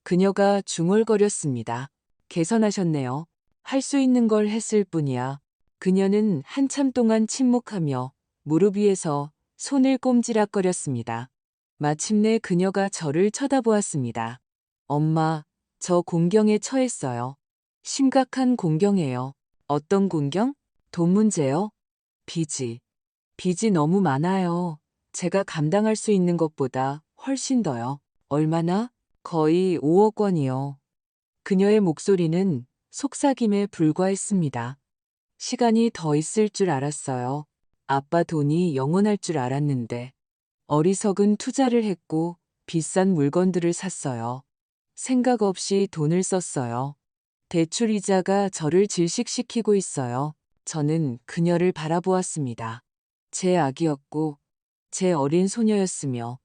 그녀가 중얼거렸습니다. 개선하셨네요. 할 수 있는 걸 했을 뿐이야. 그녀는 한참 동안 침묵하며 무릎 위에서 손을 꼼지락거렸습니다. 마침내 그녀가 저를 쳐다보았습니다. 엄마, 저 공경에 처했어요. 심각한 공경이에요. 어떤 공경? 돈 문제요? 빚이. 빚이 너무 많아요. 제가 감당할 수 있는 것보다 훨씬 더요. 얼마나? 거의 5억 원이요. 그녀의 목소리는 속삭임에 불과했습니다. 시간이 더 있을 줄 알았어요. 아빠 돈이 영원할 줄 알았는데. 어리석은 투자를 했고 비싼 물건들을 샀어요. 생각 없이 돈을 썼어요. 대출 이자가 저를 질식시키고 있어요. 저는 그녀를 바라보았습니다. 제 아기였고 제 어린 소녀였으며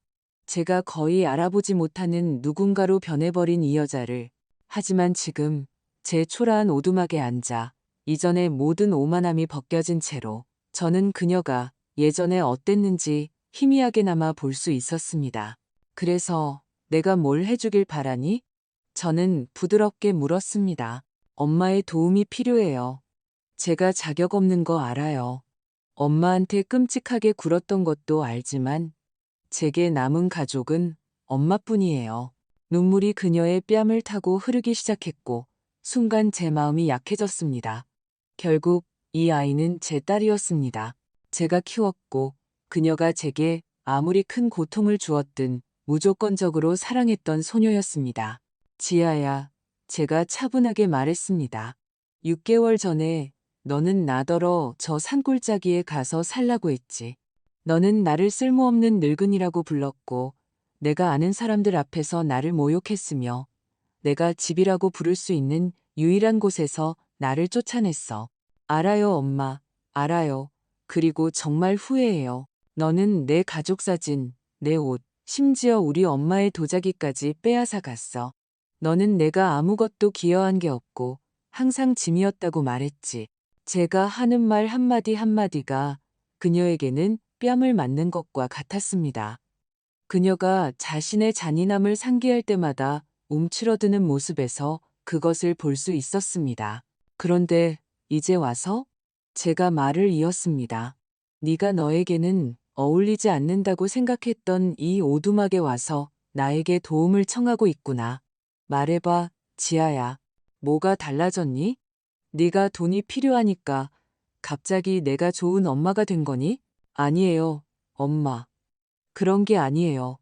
제가 거의 알아보지 못하는 누군가로 변해버린 이 여자를 하지만 지금 제 초라한 오두막에 앉아 이전의 모든 오만함이 벗겨진 채로 저는 그녀가 예전에 어땠는지 희미하게나마 볼 수 있었습니다. 그래서 내가 뭘 해주길 바라니? 저는 부드럽게 물었습니다. 엄마의 도움이 필요해요. 제가 자격 없는 거 알아요. 엄마한테 끔찍하게 굴었던 것도 알지만 제게 남은 가족은 엄마뿐이에요. 눈물이 그녀의 뺨을 타고 흐르기 시작했고 순간 제 마음이 약해졌습니다. 결국 이 아이는 제 딸이었습니다. 제가 키웠고 그녀가 제게 아무리 큰 고통을 주었든 무조건적으로 사랑했던 소녀였습니다. 지아야, 제가 차분하게 말했습니다. 6개월 전에 너는 나더러 저 산골짜기에 가서 살라고 했지. 너는 나를 쓸모없는 늙은이라고 불렀고 내가 아는 사람들 앞에서 나를 모욕했으며 내가 집이라고 부를 수 있는 유일한 곳에서 나를 쫓아냈어. 알아요, 엄마. 알아요. 그리고 정말 후회해요. 너는 내 가족 사진, 내 옷, 심지어 우리 엄마의 도자기까지 빼앗아 갔어. 너는 내가 아무것도 기여한 게 없고 항상 짐이었다고 말했지. 제가 하는 말 한마디 한마디가 그녀에게는 뺨을 맞는 것과 같았습니다. 그녀가 자신의 잔인함을 상기할 때마다 움츠러드는 모습에서 그것을 볼 수 있었습니다. 그런데 이제 와서 제가 말을 이었습니다. 네가 너에게는 어울리지 않는다고 생각했던 이 오두막에 와서 나에게 도움을 청하고 있구나. 말해봐, 지아야. 뭐가 달라졌니? 네가 돈이 필요하니까 갑자기 내가 좋은 엄마가 된 거니? 아니에요, 엄마. 그런 게 아니에요.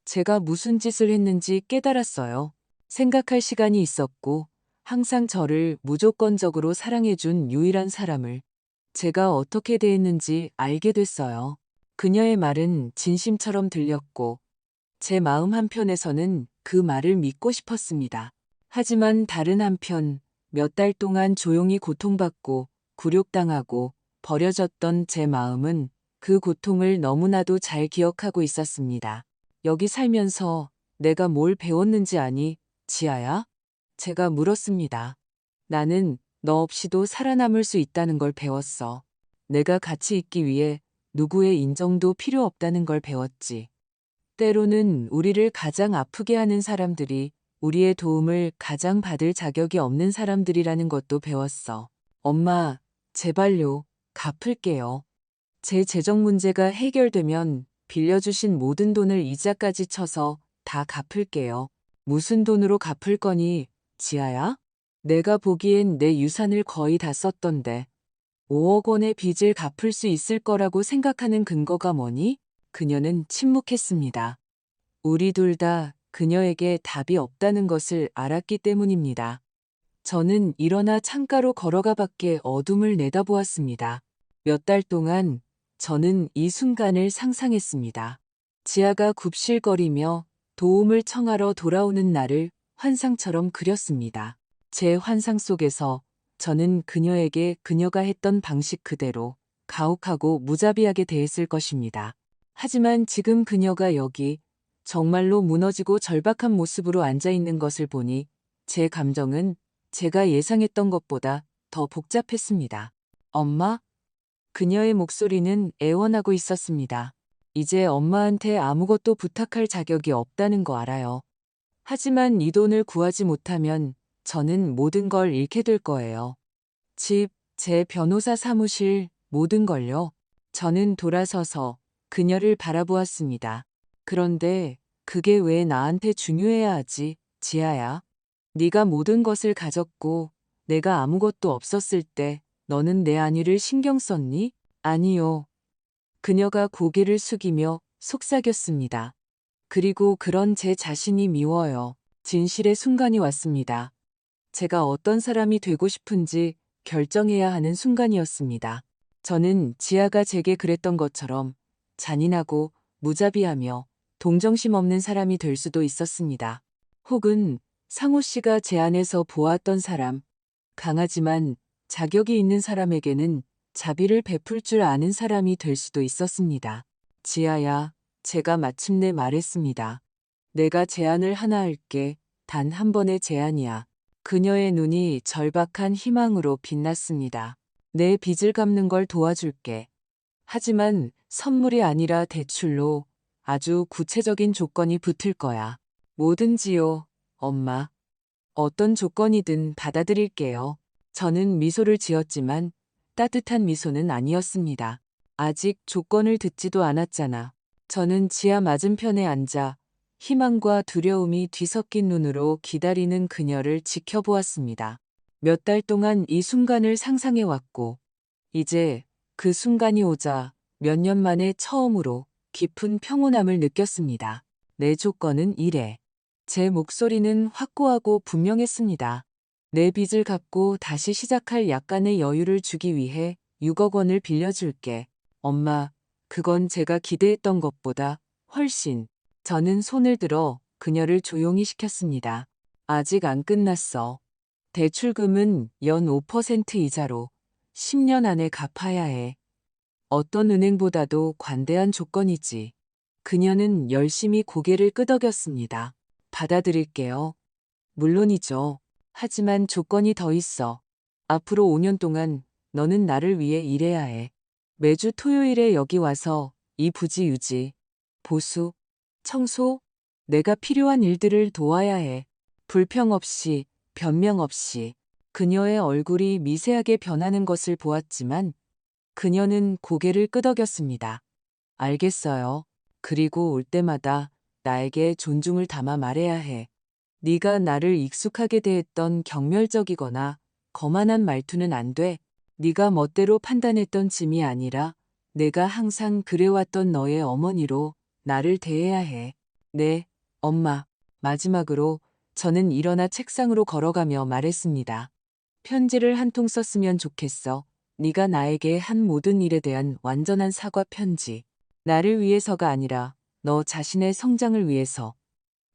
제가 무슨 짓을 했는지 깨달았어요. 생각할 시간이 있었고, 항상 저를 무조건적으로 사랑해준 유일한 사람을 제가 어떻게 대했는지 알게 됐어요. 그녀의 말은 진심처럼 들렸고, 제 마음 한편에서는 그 말을 믿고 싶었습니다. 하지만 다른 한편, 몇 달 동안 조용히 고통받고 굴욕당하고 버려졌던 제 마음은 그 고통을 너무나도 잘 기억하고 있었습니다. 여기 살면서 내가 뭘 배웠는지 아니, 지아야? 제가 물었습니다. 나는 너 없이도 살아남을 수 있다는 걸 배웠어. 내가 같이 있기 위해 누구의 인정도 필요 없다는 걸 배웠지. 때로는 우리를 가장 아프게 하는 사람들이 우리의 도움을 가장 받을 자격이 없는 사람들이라는 것도 배웠어. 엄마, 제발요, 갚을게요. 제 재정 문제가 해결되면 빌려주신 모든 돈을 이자까지 쳐서 다 갚을게요. 무슨 돈으로 갚을 거니, 지아야? 내가 보기엔 내 유산을 거의 다 썼던데. 5억 원의 빚을 갚을 수 있을 거라고 생각하는 근거가 뭐니? 그녀는 침묵했습니다. 우리 둘 다 그녀에게 답이 없다는 것을 알았기 때문입니다. 저는 일어나 창가로 걸어가 밖에 어둠을 내다보았습니다. 몇 달 동안 저는 이 순간을 상상했습니다. 지아가 굽실거리며 도움을 청하러 돌아오는 날을 환상처럼 그렸습니다. 제 환상 속에서 저는 그녀에게 그녀가 했던 방식 그대로 가혹하고 무자비하게 대했을 것입니다. 하지만 지금 그녀가 여기 정말로 무너지고 절박한 모습으로 앉아 있는 것을 보니 제 감정은 제가 예상했던 것보다 더 복잡했습니다. 엄마? 그녀의 목소리는 애원하고 있었습니다. 이제 엄마한테 아무것도 부탁할 자격이 없다는 거 알아요. 하지만 이 돈을 구하지 못하면 저는 모든 걸 잃게 될 거예요. 집, 제 변호사 사무실, 모든 걸요. 저는 돌아서서 그녀를 바라보았습니다. 그런데 그게 왜 나한테 중요해야 하지, 지아야? 네가 모든 것을 가졌고 내가 아무것도 없었을 때 너는 내 안위를 신경 썼니? 아니요. 그녀가 고개를 숙이며 속삭였습니다. 그리고 그런 제 자신이 미워요. 진실의 순간이 왔습니다. 제가 어떤 사람이 되고 싶은지 결정해야 하는 순간이었습니다. 저는 지아가 제게 그랬던 것처럼 잔인하고 무자비하며 동정심 없는 사람이 될 수도 있었습니다. 혹은 상호 씨가 제 안에서 보았던 사람, 강하지만 자격이 있는 사람에게는 자비를 베풀 줄 아는 사람이 될 수도 있었습니다. 지아야, 제가 마침내 말했습니다. 내가 제안을 하나 할게. 단 한 번의 제안이야. 그녀의 눈이 절박한 희망으로 빛났습니다. 내 빚을 갚는 걸 도와줄게. 하지만 선물이 아니라 대출로 아주 구체적인 조건이 붙을 거야. 뭐든지요, 엄마. 어떤 조건이든 받아들일게요. 저는 미소를 지었지만 따뜻한 미소는 아니었습니다. 아직 조건을 듣지도 않았잖아. 저는 지하 맞은편에 앉아 희망과 두려움이 뒤섞인 눈으로 기다리는 그녀를 지켜보았습니다. 몇 달 동안 이 순간을 상상해왔고, 이제 그 순간이 오자 몇 년 만에 처음으로 깊은 평온함을 느꼈습니다. 내 조건은 이래. 제 목소리는 확고하고 분명했습니다. 내 빚을 갚고 다시 시작할 약간의 여유를 주기 위해 6억 원을 빌려줄게. 엄마, 그건 제가 기대했던 것보다 훨씬. 저는 손을 들어 그녀를 조용히 시켰습니다. 아직 안 끝났어. 대출금은 연 5% 이자로 10년 안에 갚아야 해. 어떤 은행보다도 관대한 조건이지. 그녀는 열심히 고개를 끄덕였습니다. 받아들일게요. 물론이죠. 하지만 조건이 더 있어. 앞으로 5년 동안 너는 나를 위해 일해야 해. 매주 토요일에 여기 와서 이 부지 유지, 보수, 청소, 내가 필요한 일들을 도와야 해. 불평 없이, 변명 없이. 그녀의 얼굴이 미세하게 변하는 것을 보았지만 그녀는 고개를 끄덕였습니다. 알겠어요. 그리고 올 때마다 나에게 존중을 담아 말해야 해. 네가 나를 익숙하게 대했던 경멸적이거나 거만한 말투는 안 돼. 네가 멋대로 판단했던 짐이 아니라 내가 항상 그래왔던 너의 어머니로 나를 대해야 해. 네, 엄마. 마지막으로 저는 일어나 책상으로 걸어가며 말했습니다. 편지를 한 통 썼으면 좋겠어. 네가 나에게 한 모든 일에 대한 완전한 사과 편지. 나를 위해서가 아니라 너 자신의 성장을 위해서.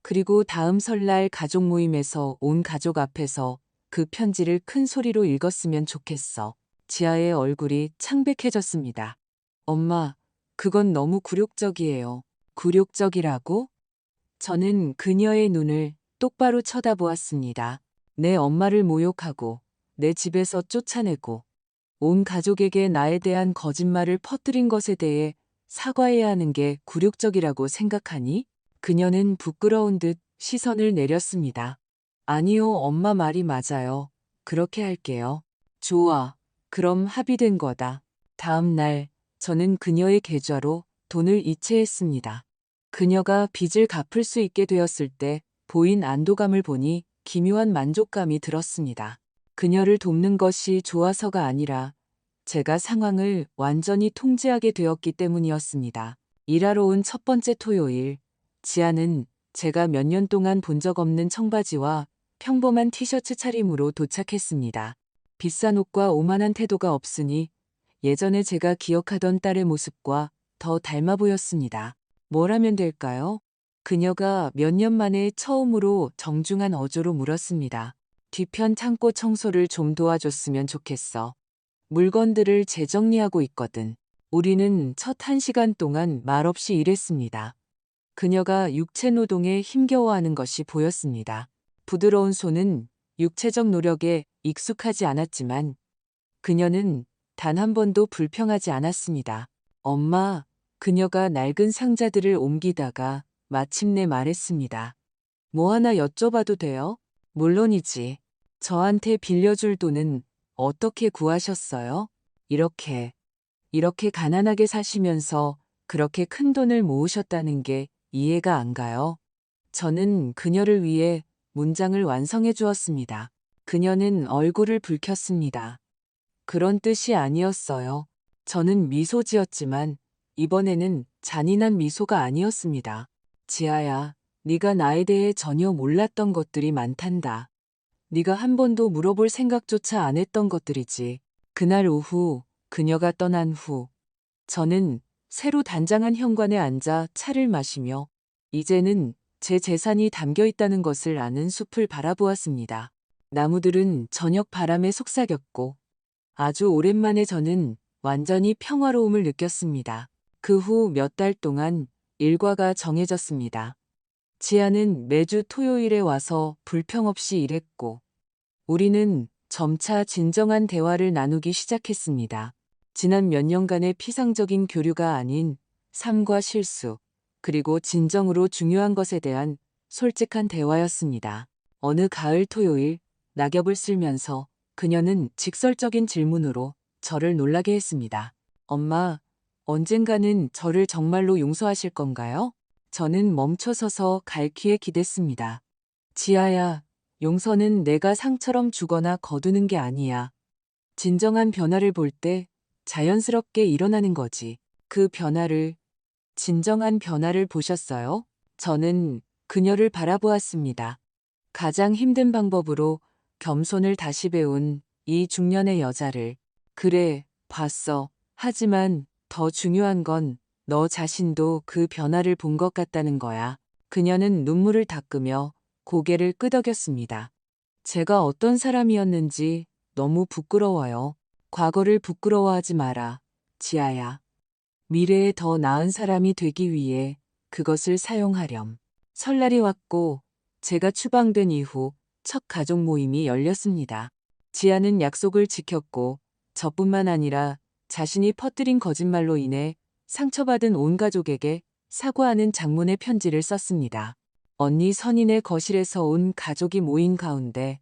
그리고 다음 설날 가족 모임에서 온 가족 앞에서 그 편지를 큰 소리로 읽었으면 좋겠어. 지아의 얼굴이 창백해졌습니다. 엄마, 그건 너무 굴욕적이에요. 굴욕적이라고? 저는 그녀의 눈을 똑바로 쳐다보았습니다. 내 엄마를 모욕하고 내 집에서 쫓아내고 온 가족에게 나에 대한 거짓말을 퍼뜨린 것에 대해 사과해야 하는 게 굴욕적이라고 생각하니? 그녀는 부끄러운 듯 시선을 내렸습니다. 아니요, 엄마 말이 맞아요. 그렇게 할게요. 좋아. 그럼 합의된 거다. 다음 날 저는 그녀의 계좌로 돈을 이체했습니다. 그녀가 빚을 갚을 수 있게 되었을 때 보인 안도감을 보니 기묘한 만족감이 들었습니다. 그녀를 돕는 것이 좋아서가 아니라 제가 상황을 완전히 통제하게 되었기 때문이었습니다. 일하러 온 첫 번째 토요일, 지아는 제가 몇 년 동안 본 적 없는 청바지와 평범한 티셔츠 차림으로 도착했습니다. 비싼 옷과 오만한 태도가 없으니 예전에 제가 기억하던 딸의 모습과 더 닮아 보였습니다. 뭘 하면 될까요? 그녀가 몇 년 만에 처음으로 정중한 어조로 물었습니다. 뒤편 창고 청소를 좀 도와줬으면 좋겠어. 물건들을 재정리하고 있거든. 우리는 첫 1시간 동안 말없이 일했습니다. 그녀가 육체 노동에 힘겨워하는 것이 보였습니다. 부드러운 손은 육체적 노력에 익숙하지 않았지만 그녀는 단 한 번도 불평하지 않았습니다. 엄마, 그녀가 낡은 상자들을 옮기다가 마침내 말했습니다. 뭐 하나 여쭤봐도 돼요? 물론이지. 저한테 빌려줄 돈은 어떻게 구하셨어요? 이렇게 가난하게 사시면서 그렇게 큰 돈을 모으셨다는 게 이해가 안 가요. 저는 그녀를 위해 문장을 완성해 주었습니다. 그녀는 얼굴을 붉혔습니다. 그런 뜻이 아니었어요. 저는 미소 지었지만 이번에는 잔인한 미소가 아니었습니다. 지아야, 네가 나에 대해 전혀 몰랐던 것들이 많단다. 네가 한 번도 물어볼 생각조차 안 했던 것들이지. 그날 오후 그녀가 떠난 후 저는 새로 단장한 현관에 앉아 차를 마시며 이제는 제 재산이 담겨 있다는 것을 아는 숲을 바라보았습니다. 나무들은 저녁 바람에 속삭였고 아주 오랜만에 저는 완전히 평화로움을 느꼈습니다. 그 후 몇 달 동안 일과가 정해졌습니다. 지아는 매주 토요일에 와서 불평 없이 일했고 우리는 점차 진정한 대화를 나누기 시작했습니다. 지난 몇 년간의 피상적인 교류가 아닌 삶과 실수, 그리고 진정으로 중요한 것에 대한 솔직한 대화였습니다. 어느 가을 토요일, 낙엽을 쓸면서 그녀는 직설적인 질문으로 저를 놀라게 했습니다. 엄마, 언젠가는 저를 정말로 용서하실 건가요? 저는 멈춰서서 갈퀴에 기댔습니다. 지아야, 용서는 내가 상처럼 주거나 거두는 게 아니야. 진정한 변화를 볼 때 자연스럽게 일어나는 거지. 그 변화를, 진정한 변화를 보셨어요? 저는 그녀를 바라보았습니다. 가장 힘든 방법으로 겸손을 다시 배운 이 중년의 여자를. 그래, 봤어. 하지만 더 중요한 건 너 자신도 그 변화를 본 것 같다는 거야. 그녀는 눈물을 닦으며 고개를 끄덕였습니다. 제가 어떤 사람이었는지 너무 부끄러워요. 과거를 부끄러워하지 마라, 지아야. 미래에 더 나은 사람이 되기 위해 그것을 사용하렴. 설날이 왔고 제가 추방된 이후 첫 가족 모임이 열렸습니다. 지아는 약속을 지켰고 저뿐만 아니라 자신이 퍼뜨린 거짓말로 인해 상처받은 온 가족에게 사과하는 장문의 편지를 썼습니다. 언니 선인의 거실에서 온 가족이 모인 가운데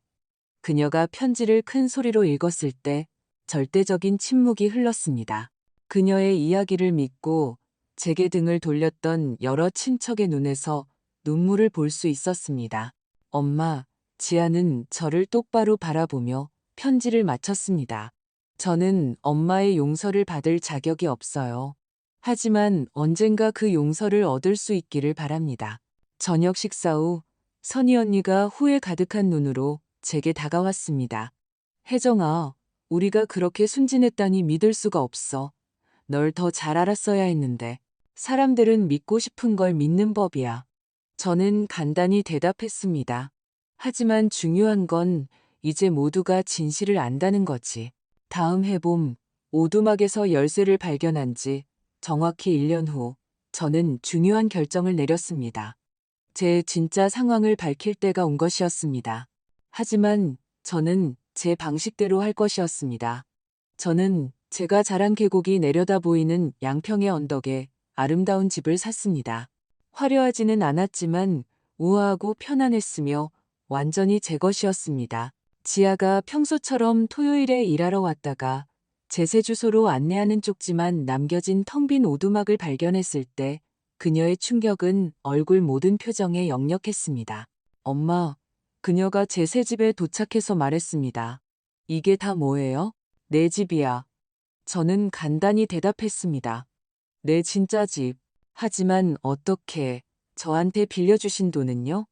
그녀가 편지를 큰 소리로 읽었을 때 절대적인 침묵이 흘렀습니다. 그녀의 이야기를 믿고 제게 등을 돌렸던 여러 친척의 눈에서 눈물을 볼 수 있었습니다. 엄마, 지아는 저를 똑바로 바라보며 편지를 마쳤습니다. 저는 엄마의 용서를 받을 자격이 없어요. 하지만 언젠가 그 용서를 얻을 수 있기를 바랍니다. 저녁 식사 후 선희 언니가 후회 가득한 눈으로 제게 다가왔습니다. 혜정아, 우리가 그렇게 순진했다니 믿을 수가 없어. 널 더 잘 알았어야 했는데. 사람들은 믿고 싶은 걸 믿는 법이야. 저는 간단히 대답했습니다. 하지만 중요한 건 이제 모두가 진실을 안다는 거지. 다음 해봄, 오두막에서 열쇠를 발견한 지 정확히 1년 후, 저는 중요한 결정을 내렸습니다. 제 진짜 상황을 밝힐 때가 온 것이었습니다. 하지만 저는 제 방식대로 할 것이었습니다. 저는 제가 자란 계곡이 내려다 보이는 양평의 언덕에 아름다운 집을 샀습니다. 화려하지는 않았지만 우아하고 편안했으며 완전히 제 것이었습니다. 지아가 평소처럼 토요일에 일하러 왔다가 제 새 주소로 안내하는 쪽지만 남겨진 텅 빈 오두막을 발견했을 때 그녀의 충격은 얼굴 모든 표정에 역력했습니다. 엄마, 그녀가 제 새 집에 도착해서 말했습니다. 이게 다 뭐예요? 내 집이야. 저는 간단히 대답했습니다. 내 진짜 집. 하지만 어떻게 저한테 빌려주신 돈은요?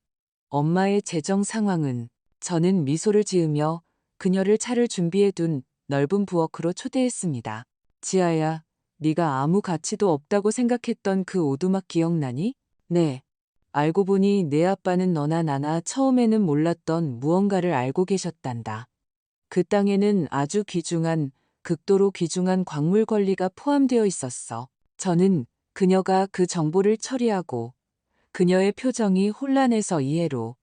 엄마의 재정 상황은 저는 미소를 지으며 그녀를 차를 준비해둔 넓은 부엌으로 초대했습니다. 지아야, 네가 아무 가치도 없다고 생각했던 그 오두막 기억나니? 네. 알고 보니 내 아빠는 너나 나나 처음에는 몰랐던 무언가를 알고 계셨단다. 그 땅에는 아주 귀중한, 극도로 귀중한 광물 권리가 포함되어 있었어. 저는 그녀가 그 정보를 처리하고 그녀의 표정이 혼란해서 이해로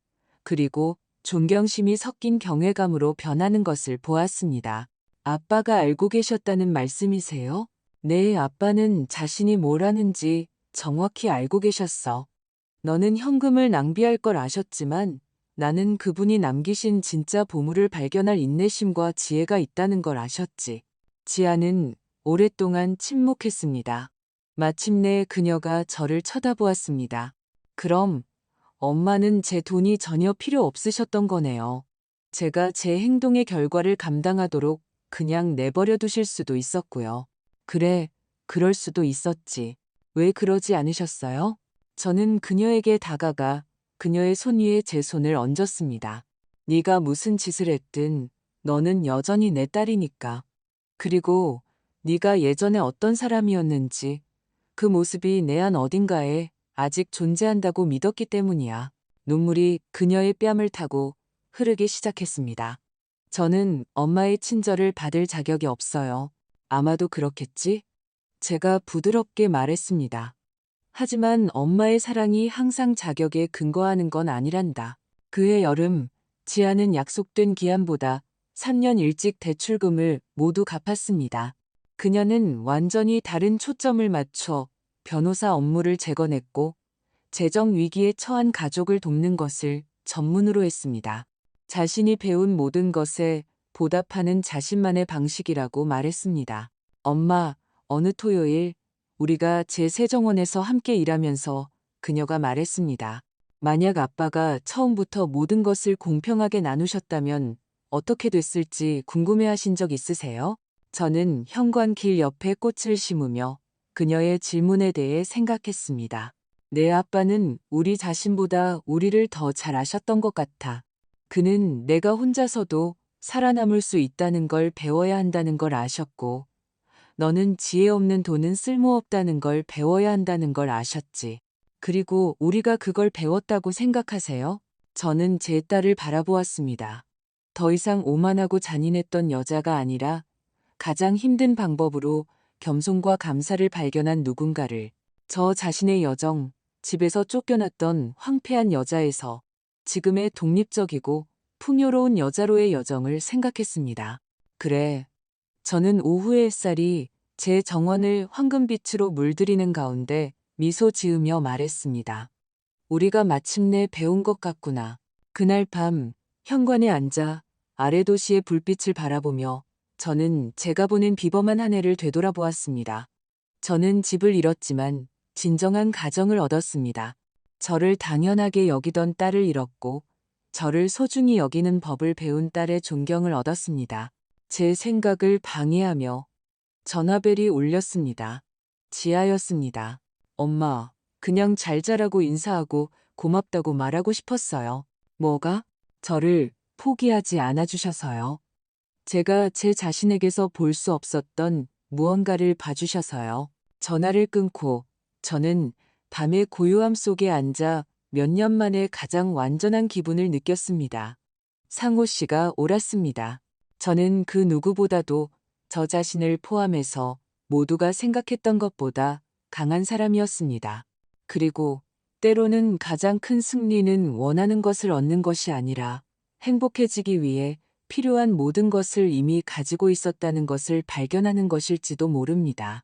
그리고 존경심이 섞인 경외감으로 변하는 것을 보았습니다. 아빠가 알고 계셨다는 말씀이세요? 네, 아빠는 자신이 뭘 하는지 정확히 알고 계셨어. 너는 현금을 낭비할 걸 아셨지만 나는 그분이 남기신 진짜 보물을 발견할 인내심과 지혜가 있다는 걸 아셨지. 지아는 오랫동안 침묵했습니다. 마침내 그녀가 저를 쳐다보았습니다. 그럼 엄마는 제 돈이 전혀 필요 없으셨던 거네요. 제가 제 행동의 결과를 감당하도록 그냥 내버려 두실 수도 있었고요. 그래, 그럴 수도 있었지. 왜 그러지 않으셨어요? 저는 그녀에게 다가가 그녀의 손 위에 제 손을 얹었습니다. 네가 무슨 짓을 했든 너는 여전히 내 딸이니까. 그리고 네가 예전에 어떤 사람이었는지 그 모습이 내 안 어딘가에 아직 존재한다고 믿었기 때문이야. 눈물이 그녀의 뺨을 타고 흐르기 시작했습니다. 저는 엄마의 친절을 받을 자격이 없어요. 아마도 그렇겠지? 제가 부드럽게 말했습니다. 하지만 엄마의 사랑이 항상 자격에 근거하는 건 아니란다. 그해 여름, 지아는 약속된 기한보다 3년 일찍 대출금을 모두 갚았습니다. 그녀는 완전히 다른 초점을 맞춰 변호사 업무를 재건했고 재정 위기에 처한 가족을 돕는 것을 전문으로 했습니다. 자신이 배운 모든 것에 보답하는 자신만의 방식이라고 말했습니다. 엄마, 어느 토요일 우리가 제3정원에서 함께 일하면서 그녀가 말했습니다. 만약 아빠가 처음부터 모든 것을 공평하게 나누셨다면 어떻게 됐을지 궁금해하신 적 있으세요? 저는 현관길 옆에 꽃을 심으며 그녀의 질문에 대해 생각했습니다. 내 아빠는 우리 자신보다 우리를 더 잘 아셨던 것 같아. 그는 내가 혼자서도 살아남을 수 있다는 걸 배워야 한다는 걸 아셨고, 너는 지혜 없는 돈은 쓸모없다는 걸 배워야 한다는 걸 아셨지. 그리고 우리가 그걸 배웠다고 생각하세요? 저는 제 딸을 바라보았습니다. 더 이상 오만하고 잔인했던 여자가 아니라 가장 힘든 방법으로 겸손과 감사를 발견한 누군가를, 저 자신의 여정, 집에서 쫓겨났던 황폐한 여자에서 지금의 독립적이고 풍요로운 여자로의 여정을 생각했습니다. 그래. 저는 오후의 햇살이 제 정원을 황금빛으로 물들이는 가운데 미소 지으며 말했습니다. 우리가 마침내 배운 것 같구나. 그날 밤 현관에 앉아 아래 도시의 불빛을 바라보며 저는 제가 보낸 비범한 한 해를 되돌아보았습니다. 저는 집을 잃었지만 진정한 가정을 얻었습니다. 저를 당연하게 여기던 딸을 잃었고 저를 소중히 여기는 법을 배운 딸의 존경을 얻었습니다. 제 생각을 방해하며 전화벨이 울렸습니다. 지아였습니다. 엄마, 그냥 잘 자라고 인사하고 고맙다고 말하고 싶었어요. 뭐가? 저를 포기하지 않아 주셔서요. 제가 제 자신에게서 볼 수 없었던 무언가를 봐주셔서요. 전화를 끊고 저는 밤의 고요함 속에 앉아 몇 년 만에 가장 완전한 기분을 느꼈습니다. 상호 씨가 옳았습니다. 저는 그 누구보다도 저 자신을 포함해서 모두가 생각했던 것보다 강한 사람이었습니다. 그리고 때로는 가장 큰 승리는 원하는 것을 얻는 것이 아니라 행복해지기 위해 필요한 모든 것을 이미 가지고 있었다는 것을 발견하는 것일지도 모릅니다.